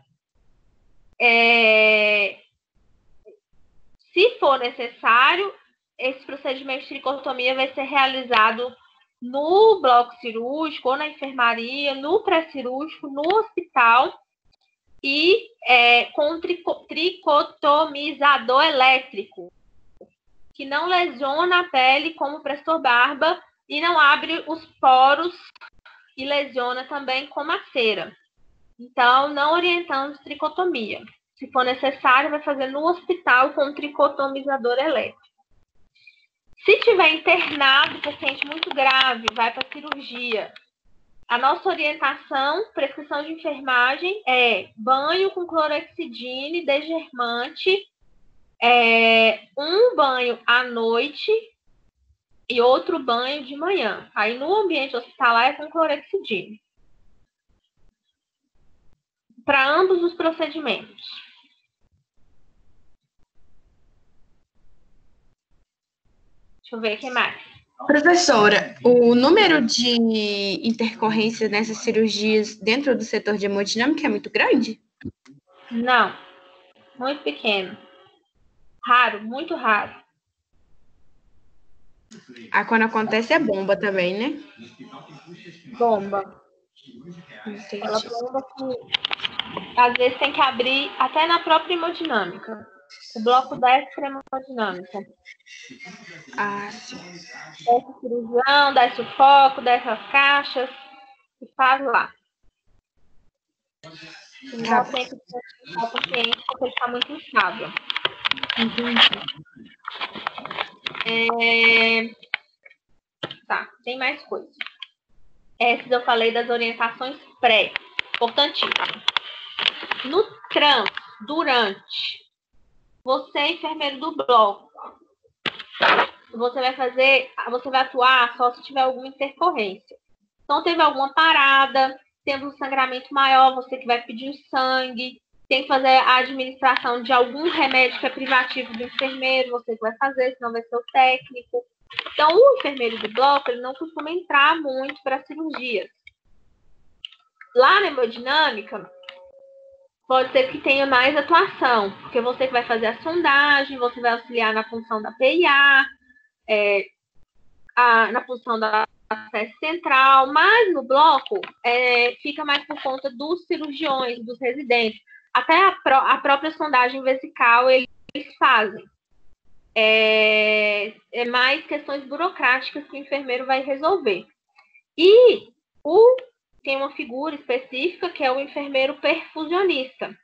Se for necessário, esse procedimento de tricotomia vai ser realizado no bloco cirúrgico, ou na enfermaria, no pré-cirúrgico, no hospital, e com um tricotomizador elétrico, que não lesiona a pele como o Prestor Barba e não abre os poros e lesiona também como a cera. Então, não orientamos tricotomia. Se for necessário, vai fazer no hospital com um tricotomizador elétrico. Se tiver internado, paciente muito grave, vai para cirurgia. A nossa orientação, prescrição de enfermagem, é banho com clorexidina, desgermante, um banho à noite e outro banho de manhã. Aí no ambiente hospitalar é com clorexidina. Para ambos os procedimentos. Deixa eu ver o que mais. Professora, o número de intercorrências nessas cirurgias dentro do setor de hemodinâmica é muito grande? Não, muito pequeno. Raro, muito raro. Quando acontece é bomba também, né? Bomba. Entendi. Ela bomba que às vezes tem que abrir até na própria hemodinâmica. O bloco 10 para hemodinâmica. Ah, sim. Desce o cirurgião, desce o foco, desce as caixas e faz lá. Não dá tempo de o paciente porque ele está muito instável. Tá, tem mais coisas. Essas eu falei das orientações pré. Importantíssimo. No trans, durante, você é enfermeiro do bloco. Você vai atuar só se tiver alguma intercorrência. Então, teve alguma parada, tendo um sangramento maior, você que vai pedir o sangue, tem que fazer a administração de algum remédio que é privativo do enfermeiro, você que vai fazer, senão vai ser o técnico. Então, o enfermeiro do bloco, ele não costuma entrar muito para cirurgias. Lá na hemodinâmica, pode ser que tenha mais atuação, porque você que vai fazer a sondagem, você vai auxiliar na função da PIA, na função da acesso central, mas no bloco fica mais por conta dos cirurgiões, dos residentes. Até a própria sondagem vesical eles fazem. É mais questões burocráticas que o enfermeiro vai resolver. E tem uma figura específica que é o enfermeiro perfusionista.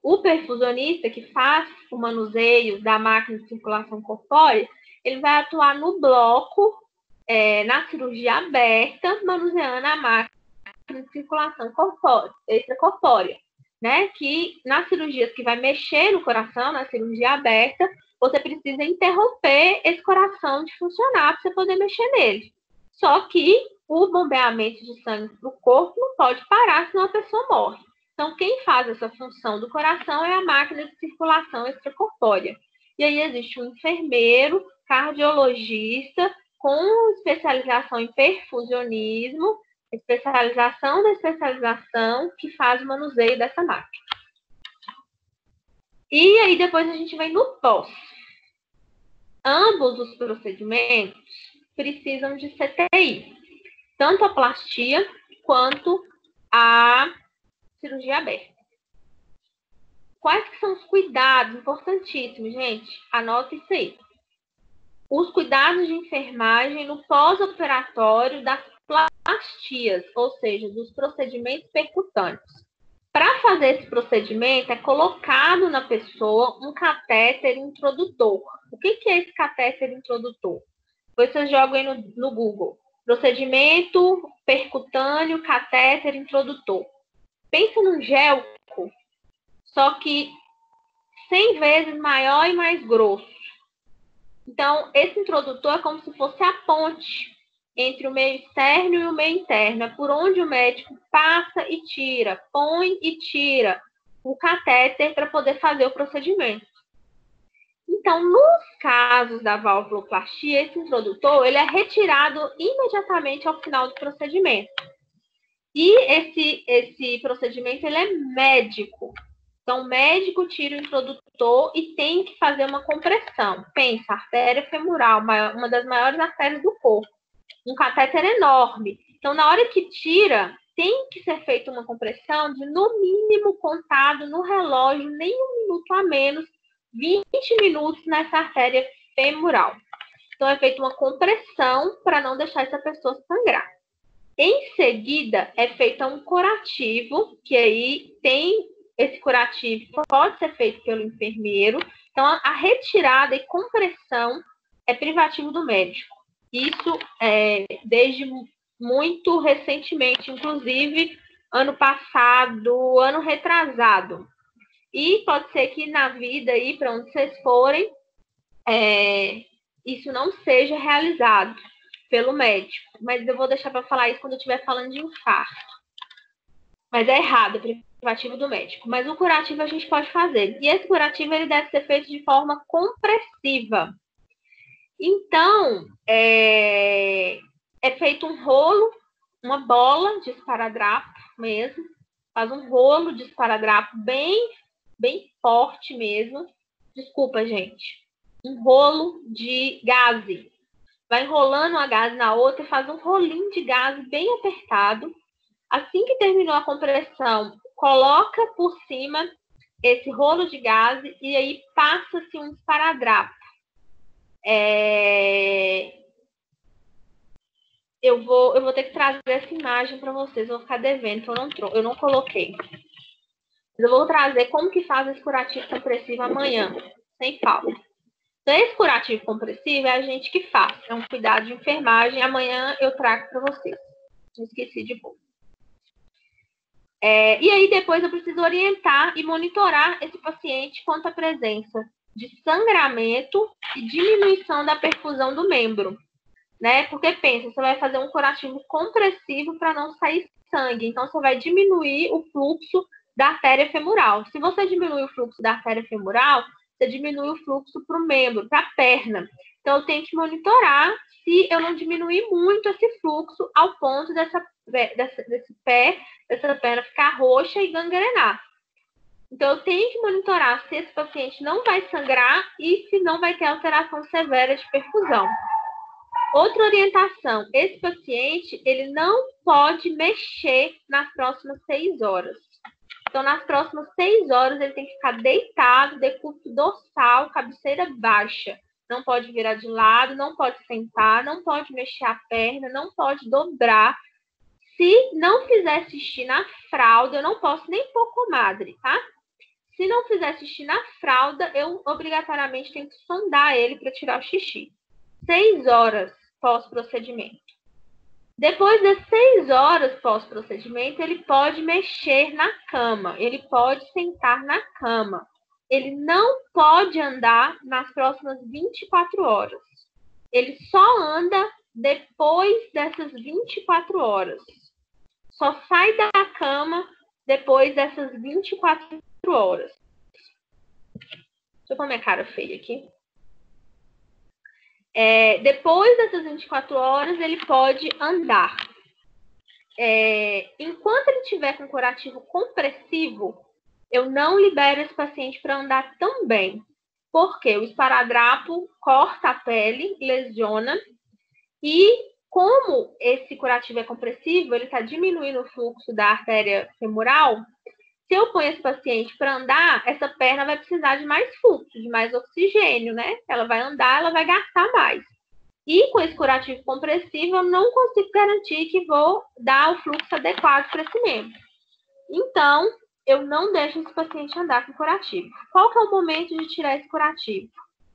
O perfusionista que faz o manuseio da máquina de circulação corpórea, ele vai atuar no bloco, na cirurgia aberta, manuseando a máquina de circulação extracorpórea, né? Que nas cirurgias que vai mexer no coração, na cirurgia aberta, você precisa interromper esse coração de funcionar para você poder mexer nele. Só que o bombeamento de sangue para o corpo não pode parar, senão a pessoa morre. Então, quem faz essa função do coração é a máquina de circulação extracorpórea. E aí existe um enfermeiro, cardiologista, com especialização em perfusionismo, especialização da especialização, que faz o manuseio dessa máquina. E aí depois a gente vem no pós. Ambos os procedimentos precisam de CTI. Tanto a plastia quanto a cirurgia aberta. Quais que são os cuidados importantíssimos, gente? Anota isso aí. Os cuidados de enfermagem no pós-operatório das plastias, ou seja, dos procedimentos percutâneos. Para fazer esse procedimento, é colocado na pessoa um catéter introdutor. O que é esse catéter introdutor? Depois vocês jogam aí no Google. Procedimento percutâneo, catéter introdutor. Pensa num gelco, só que 100 vezes maior e mais grosso. Então, esse introdutor é como se fosse a ponte entre o meio externo e o meio interno. É por onde o médico passa e tira, põe e tira o catéter para poder fazer o procedimento. Então, nos casos da valvuloplastia, esse introdutor ele é retirado imediatamente ao final do procedimento. E esse procedimento ele é médico. Então, o médico tira o introdutor e tem que fazer uma compressão. Pensa, artéria femoral, uma das maiores artérias do corpo. Um catéter enorme. Então, na hora que tira, tem que ser feita uma compressão de, no mínimo, contado no relógio, nem um minuto a menos, 20 minutos nessa artéria femoral. Então, é feita uma compressão para não deixar essa pessoa sangrar. Em seguida, é feito um curativo, que aí tem esse curativo, pode ser feito pelo enfermeiro. Então, a retirada e compressão é privativo do médico. Isso desde muito recentemente, inclusive ano passado, ano retrasado. E pode ser que na vida aí, para onde vocês forem, isso não seja realizado pelo médico. Mas eu vou deixar para falar isso quando eu estiver falando de infarto. Mas é errado, é privativo do médico. Mas o curativo a gente pode fazer. E esse curativo ele deve ser feito de forma compressiva. Então, é feito um rolo, uma bola de esparadrapo mesmo. Faz um rolo de esparadrapo bem forte mesmo. Desculpa, gente. Um rolo de gaze. Vai enrolando a gaze na outra e faz um rolinho de gaze bem apertado. Assim que terminou a compressão, coloca por cima esse rolo de gases e aí passa-se um esparadrapo. Eu vou ter que trazer essa imagem para vocês, eu vou ficar devendo, que eu não coloquei. Eu vou trazer como que faz esse curativo compressivo amanhã, sem falta. Então, esse curativo compressivo é a gente que faz, é um cuidado de enfermagem. Amanhã eu trago para vocês. Não esqueci de pôr. E aí, depois eu preciso orientar e monitorar esse paciente quanto à presença de sangramento e diminuição da perfusão do membro, né? Porque pensa, você vai fazer um curativo compressivo para não sair sangue. Então, você vai diminuir o fluxo da artéria femoral. Se você diminui o fluxo da artéria femoral, você diminui o fluxo para o membro, para a perna. Então, eu tenho que monitorar se eu não diminuir muito esse fluxo ao ponto dessa perna ficar roxa e gangrenar. Então, eu tenho que monitorar se esse paciente não vai sangrar e se não vai ter alteração severa de perfusão. Outra orientação, esse paciente, ele não pode mexer nas próximas 6 horas. Então, nas próximas 6 horas, ele tem que ficar deitado, decúbito dorsal, cabeceira baixa. Não pode virar de lado, não pode sentar, não pode mexer a perna, não pode dobrar. Se não fizer xixi na fralda, eu não posso nem pôr comadre, tá? Se não fizer xixi na fralda, eu obrigatoriamente tenho que sondar ele para tirar o xixi. 6 horas pós-procedimento. Depois das 6 horas pós-procedimento, ele pode mexer na cama, ele pode sentar na cama. Ele não pode andar nas próximas 24 horas. Ele só anda depois dessas 24 horas. Só sai da cama depois dessas 24 horas. Deixa eu pôr minha cara feia aqui. Depois dessas 24 horas, ele pode andar. Enquanto ele estiver com curativo compressivo, eu não libero esse paciente para andar também. Porque o esparadrapo corta a pele, lesiona. E como esse curativo é compressivo, ele está diminuindo o fluxo da artéria femoral. Se eu ponho esse paciente para andar, essa perna vai precisar de mais fluxo, de mais oxigênio, né? Ela vai andar, ela vai gastar mais. E com esse curativo compressivo, eu não consigo garantir que vou dar o fluxo adequado para esse membro. Então, eu não deixo esse paciente andar com curativo. Qual que é o momento de tirar esse curativo?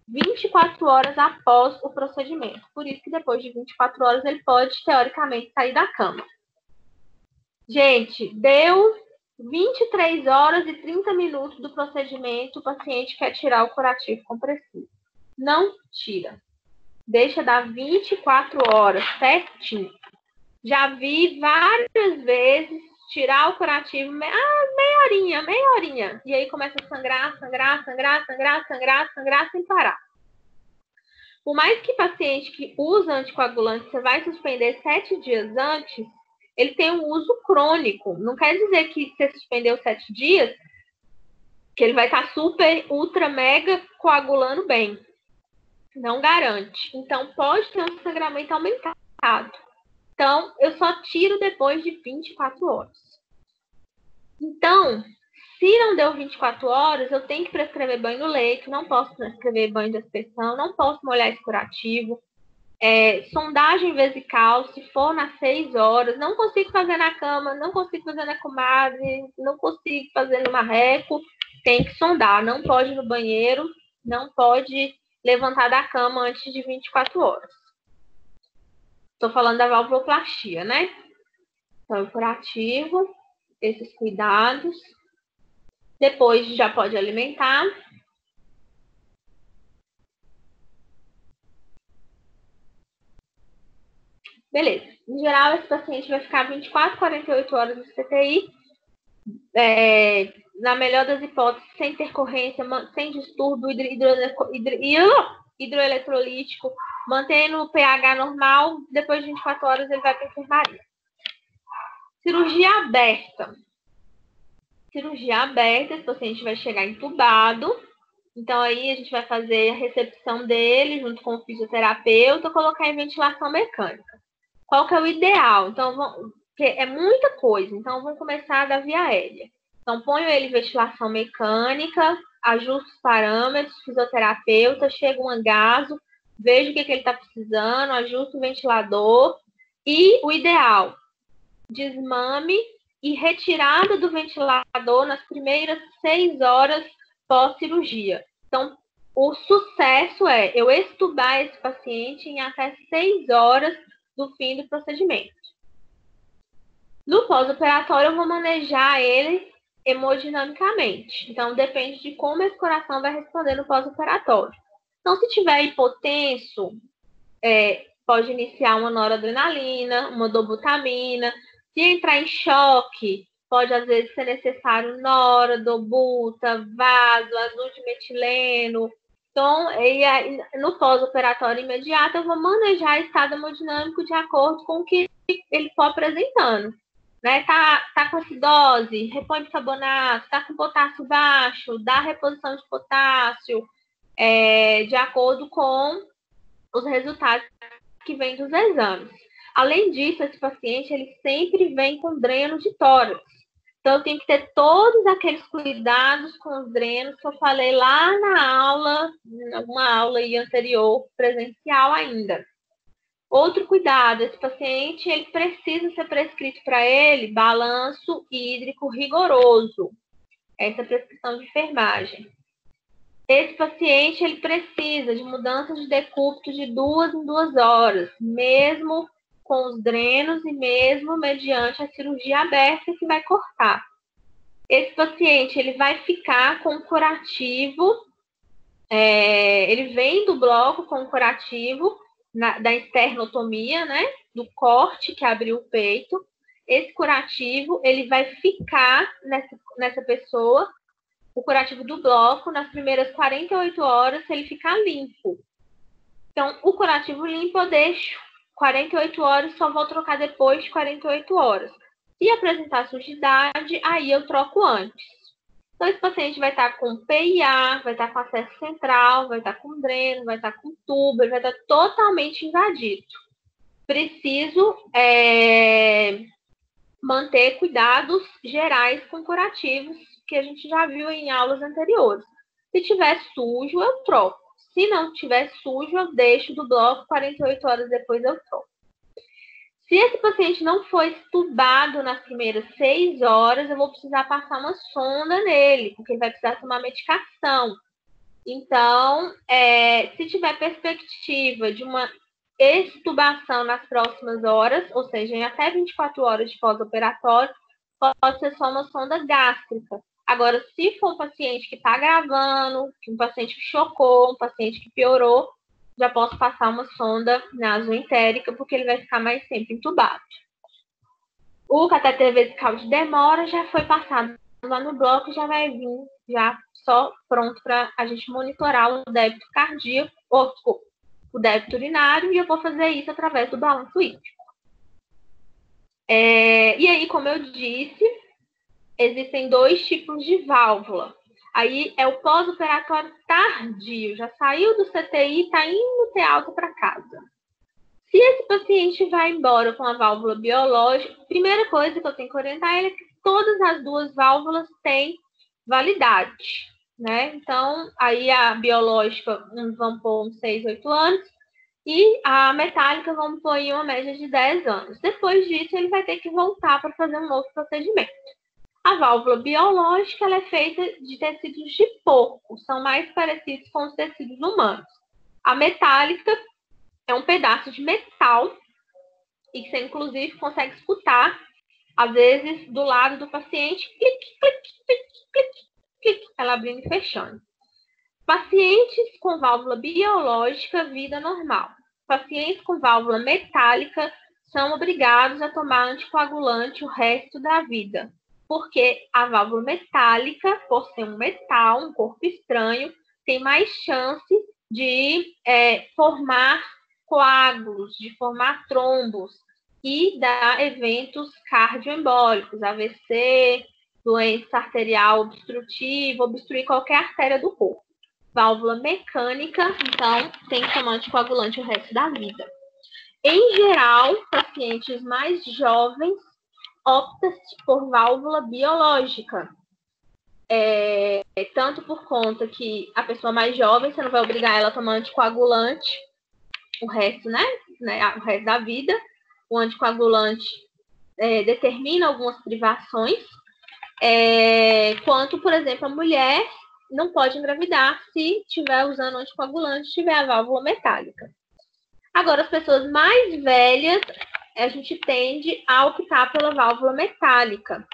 24 horas após o procedimento. Por isso que depois de 24 horas, ele pode, teoricamente, sair da cama. Gente, deu 23 horas e 30 minutos do procedimento, o paciente quer tirar o curativo compressivo. Não tira. Deixa dar 24 horas, certinho. Já vi várias vezes tirar o curativo, meia horinha. E aí começa a sangrar sem parar. Por mais que paciente que usa anticoagulante, você vai suspender 7 dias antes, ele tem um uso crônico. Não quer dizer que você suspendeu 7 dias, que ele vai estar super, ultra, mega coagulando bem. Não garante. Então, pode ter um sangramento aumentado. Então, eu só tiro depois de 24 horas. Então, se não deu 24 horas, eu tenho que prescrever banho no leito, não posso prescrever banho de aspersão, não posso molhar esse curativo. Sondagem vesical, se for nas 6 horas, não consigo fazer na cama, não consigo fazer na comadre, não consigo fazer no marreco, tem que sondar, não pode ir no banheiro, não pode levantar da cama antes de 24 horas. Estou falando da valvuloplastia, né? Então, o curativo, esses cuidados. Depois já pode alimentar. Beleza. Em geral, esse paciente vai ficar 24, 48 horas no CTI. Na melhor das hipóteses, sem intercorrência, sem distúrbio hidroeletrolítico, mantendo o pH normal. Depois de 24 horas, ele vai para a enfermaria. Cirurgia aberta. Cirurgia aberta, esse paciente vai chegar entubado. Então, aí a gente vai fazer a recepção dele junto com o fisioterapeuta, colocar em ventilação mecânica. Qual que é o ideal? Então, porque é muita coisa. Então, vamos começar da via aérea. Então, ponho ele em ventilação mecânica, ajusto os parâmetros, fisioterapeuta, chega um angaso, vejo o que ele está precisando, ajusto o ventilador e o ideal, desmame e retirada do ventilador nas primeiras 6 horas pós-cirurgia. Então, o sucesso é eu extubar esse paciente em até 6 horas do fim do procedimento. No pós-operatório, eu vou manejar ele hemodinamicamente. Então, depende de como esse coração vai responder no pós-operatório. Então, se tiver hipotenso, pode iniciar uma noradrenalina, uma dobutamina. Se entrar em choque, pode às vezes ser necessário nora, dobuta, vaso, azul de metileno. Então, no pós-operatório imediato, eu vou manejar o estado hemodinâmico de acordo com o que ele for apresentando. Né? Tá com acidose, repõe bicarbonato, tá com potássio baixo, dá reposição de potássio, de acordo com os resultados que vêm dos exames. Além disso, esse paciente ele sempre vem com dreno de tórax. Então, eu tenho que ter todos aqueles cuidados com os drenos que eu falei lá na aula, alguma aula aí anterior, presencial ainda. Outro cuidado, esse paciente ele precisa ser prescrito para ele balanço hídrico rigoroso. Essa é a prescrição de enfermagem. Esse paciente ele precisa de mudança de decúbito de 2 em 2 horas, mesmo com os drenos e mesmo mediante a cirurgia aberta que vai cortar. Esse paciente ele vai ficar com curativo, ele vem do bloco com curativo da esternotomia, né, do corte que abriu o peito. Esse curativo ele vai ficar nessa pessoa, o curativo do bloco, nas primeiras 48 horas, se ele ficar limpo. Então, o curativo limpo eu deixo 48 horas, só vou trocar depois de 48 horas. Se apresentar sujidade, aí eu troco antes. Então, esse paciente vai estar com PIA, vai estar com acesso central, vai estar com dreno, vai estar com tubo, ele vai estar totalmente invadido. Preciso manter cuidados gerais com curativos, que a gente já viu em aulas anteriores. Se tiver sujo, eu troco. Se não tiver sujo, eu deixo do bloco, 48 horas depois eu troco. Se esse paciente não for estubado nas primeiras 6 horas, eu vou precisar passar uma sonda nele, porque ele vai precisar tomar medicação. Então, se tiver perspectiva de uma extubação nas próximas horas, ou seja, em até 24 horas de pós-operatório, pode ser só uma sonda gástrica. Agora, se for um paciente que está gravando, um paciente que chocou, um paciente que piorou, já posso passar uma sonda nasoentérica, porque ele vai ficar mais tempo entubado. O catéter vesical de demora já foi passado lá no bloco, já vai vir já só pronto para a gente monitorar o débito cardíaco, o débito urinário, e eu vou fazer isso através do balanço hídrico. E aí, como eu disse, existem 2 tipos de válvula. Aí é o pós-operatório tardio, já saiu do CTI, está indo ter alta para casa. Se esse paciente vai embora com a válvula biológica, a primeira coisa que eu tenho que orientar ele é que todas as 2 válvulas têm validade, né? Então, aí a biológica vamos pôr uns 6, 8 anos e a metálica vamos pôr em uma média de 10 anos. Depois disso, ele vai ter que voltar para fazer um outro procedimento. A válvula biológica ela é feita de tecidos de porco, são mais parecidos com os tecidos humanos. A metálica é um pedaço de metal e que você, inclusive, consegue escutar, às vezes, do lado do paciente, clique, clique, clique, clique, clique, ela abrindo e fechando. Pacientes com válvula biológica, vida normal. Pacientes com válvula metálica são obrigados a tomar anticoagulante o resto da vida. Porque a válvula metálica, por ser um metal, um corpo estranho, tem mais chance de formar coágulos, de formar trombos e dar eventos cardioembólicos, AVC, doença arterial obstrutiva, obstruir qualquer artéria do corpo. Válvula mecânica, então, tem que tomar anticoagulante o resto da vida. Em geral, pacientes mais jovens opta-se por válvula biológica. tanto por conta que a pessoa mais jovem, você não vai obrigar ela a tomar anticoagulante o resto, né? O resto da vida. O anticoagulante determina algumas privações, quanto, por exemplo, a mulher não pode engravidar se estiver usando anticoagulante, tiver a válvula metálica. Agora, as pessoas mais velhas, a gente tende a optar pela válvula metálica.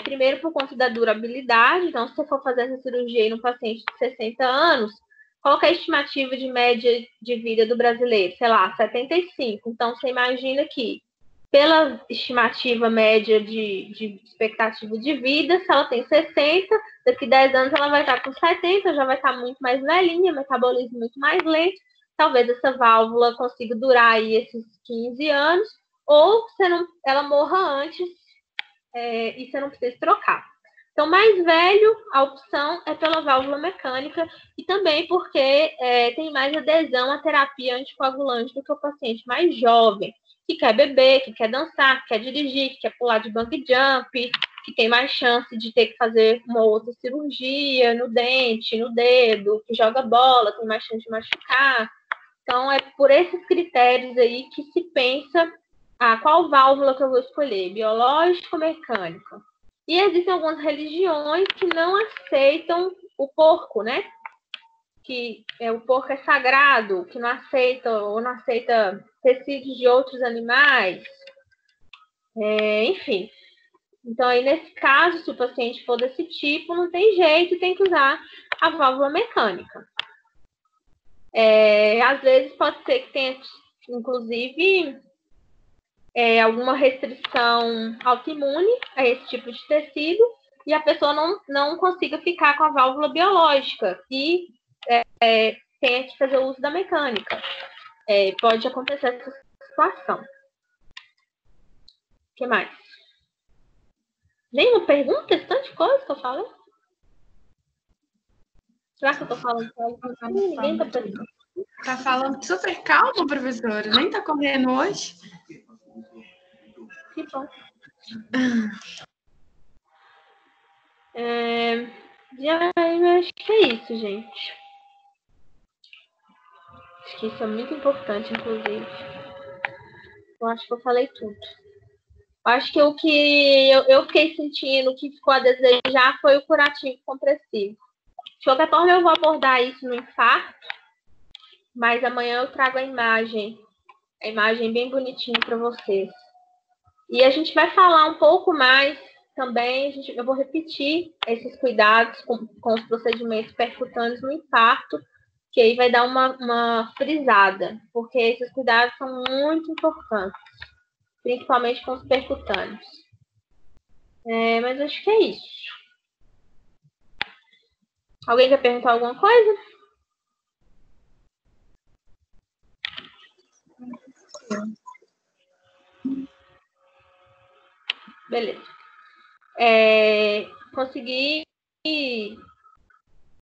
Primeiro, por conta da durabilidade. Então, se você for fazer essa cirurgia aí no paciente de 60 anos, qual que é a estimativa de média de vida do brasileiro? Sei lá, 75. Então, você imagina que, pela estimativa média de expectativa de vida, se ela tem 60, daqui 10 anos ela vai estar com 70, já vai estar muito mais velhinha, metabolismo muito mais lento. Talvez essa válvula consiga durar aí esses 15 anos, ou ela morra antes e você não precisa trocar. Então, mais velho, a opção é pela válvula mecânica, e também porque tem mais adesão à terapia anticoagulante do que o paciente mais jovem, que quer beber, que quer dançar, que quer dirigir, que quer pular de bungee jump, que tem mais chance de ter que fazer uma outra cirurgia no dente, no dedo, que joga bola, tem mais chance de machucar. Então, é por esses critérios aí que se pensa qual válvula que eu vou escolher, biológica ou mecânica. E existem algumas religiões que não aceitam o porco, né? Que o porco é sagrado, que não aceita ou não aceita tecidos de outros animais. Enfim. Então, aí, nesse caso, se o paciente for desse tipo, não tem jeito, tem que usar a válvula mecânica. Às vezes pode ser que tenha, inclusive, alguma restrição autoimune a esse tipo de tecido e a pessoa não consiga ficar com a válvula biológica e tenha que fazer o uso da mecânica. Pode acontecer essa situação. O que mais? Nenhuma pergunta? Esse tanto de coisa que eu falei? Será que eu tô falando? Ninguém tá perguntando. Tá falando super calmo, professora. Nem tá correndo hoje. Que bom. Eu acho que é isso, gente. Acho que isso é muito importante, inclusive. Eu acho que eu falei tudo. Acho que o que eu fiquei sentindo que ficou a desejar foi o curativo compressivo. De qualquer forma, eu vou abordar isso no infarto, mas amanhã eu trago a imagem bem bonitinha para vocês. E a gente vai falar um pouco mais também, eu vou repetir esses cuidados com os procedimentos percutâneos no infarto, que aí vai dar uma frisada, porque esses cuidados são muito importantes, principalmente com os percutâneos. Mas acho que é isso. Alguém quer perguntar alguma coisa? Beleza. Consegui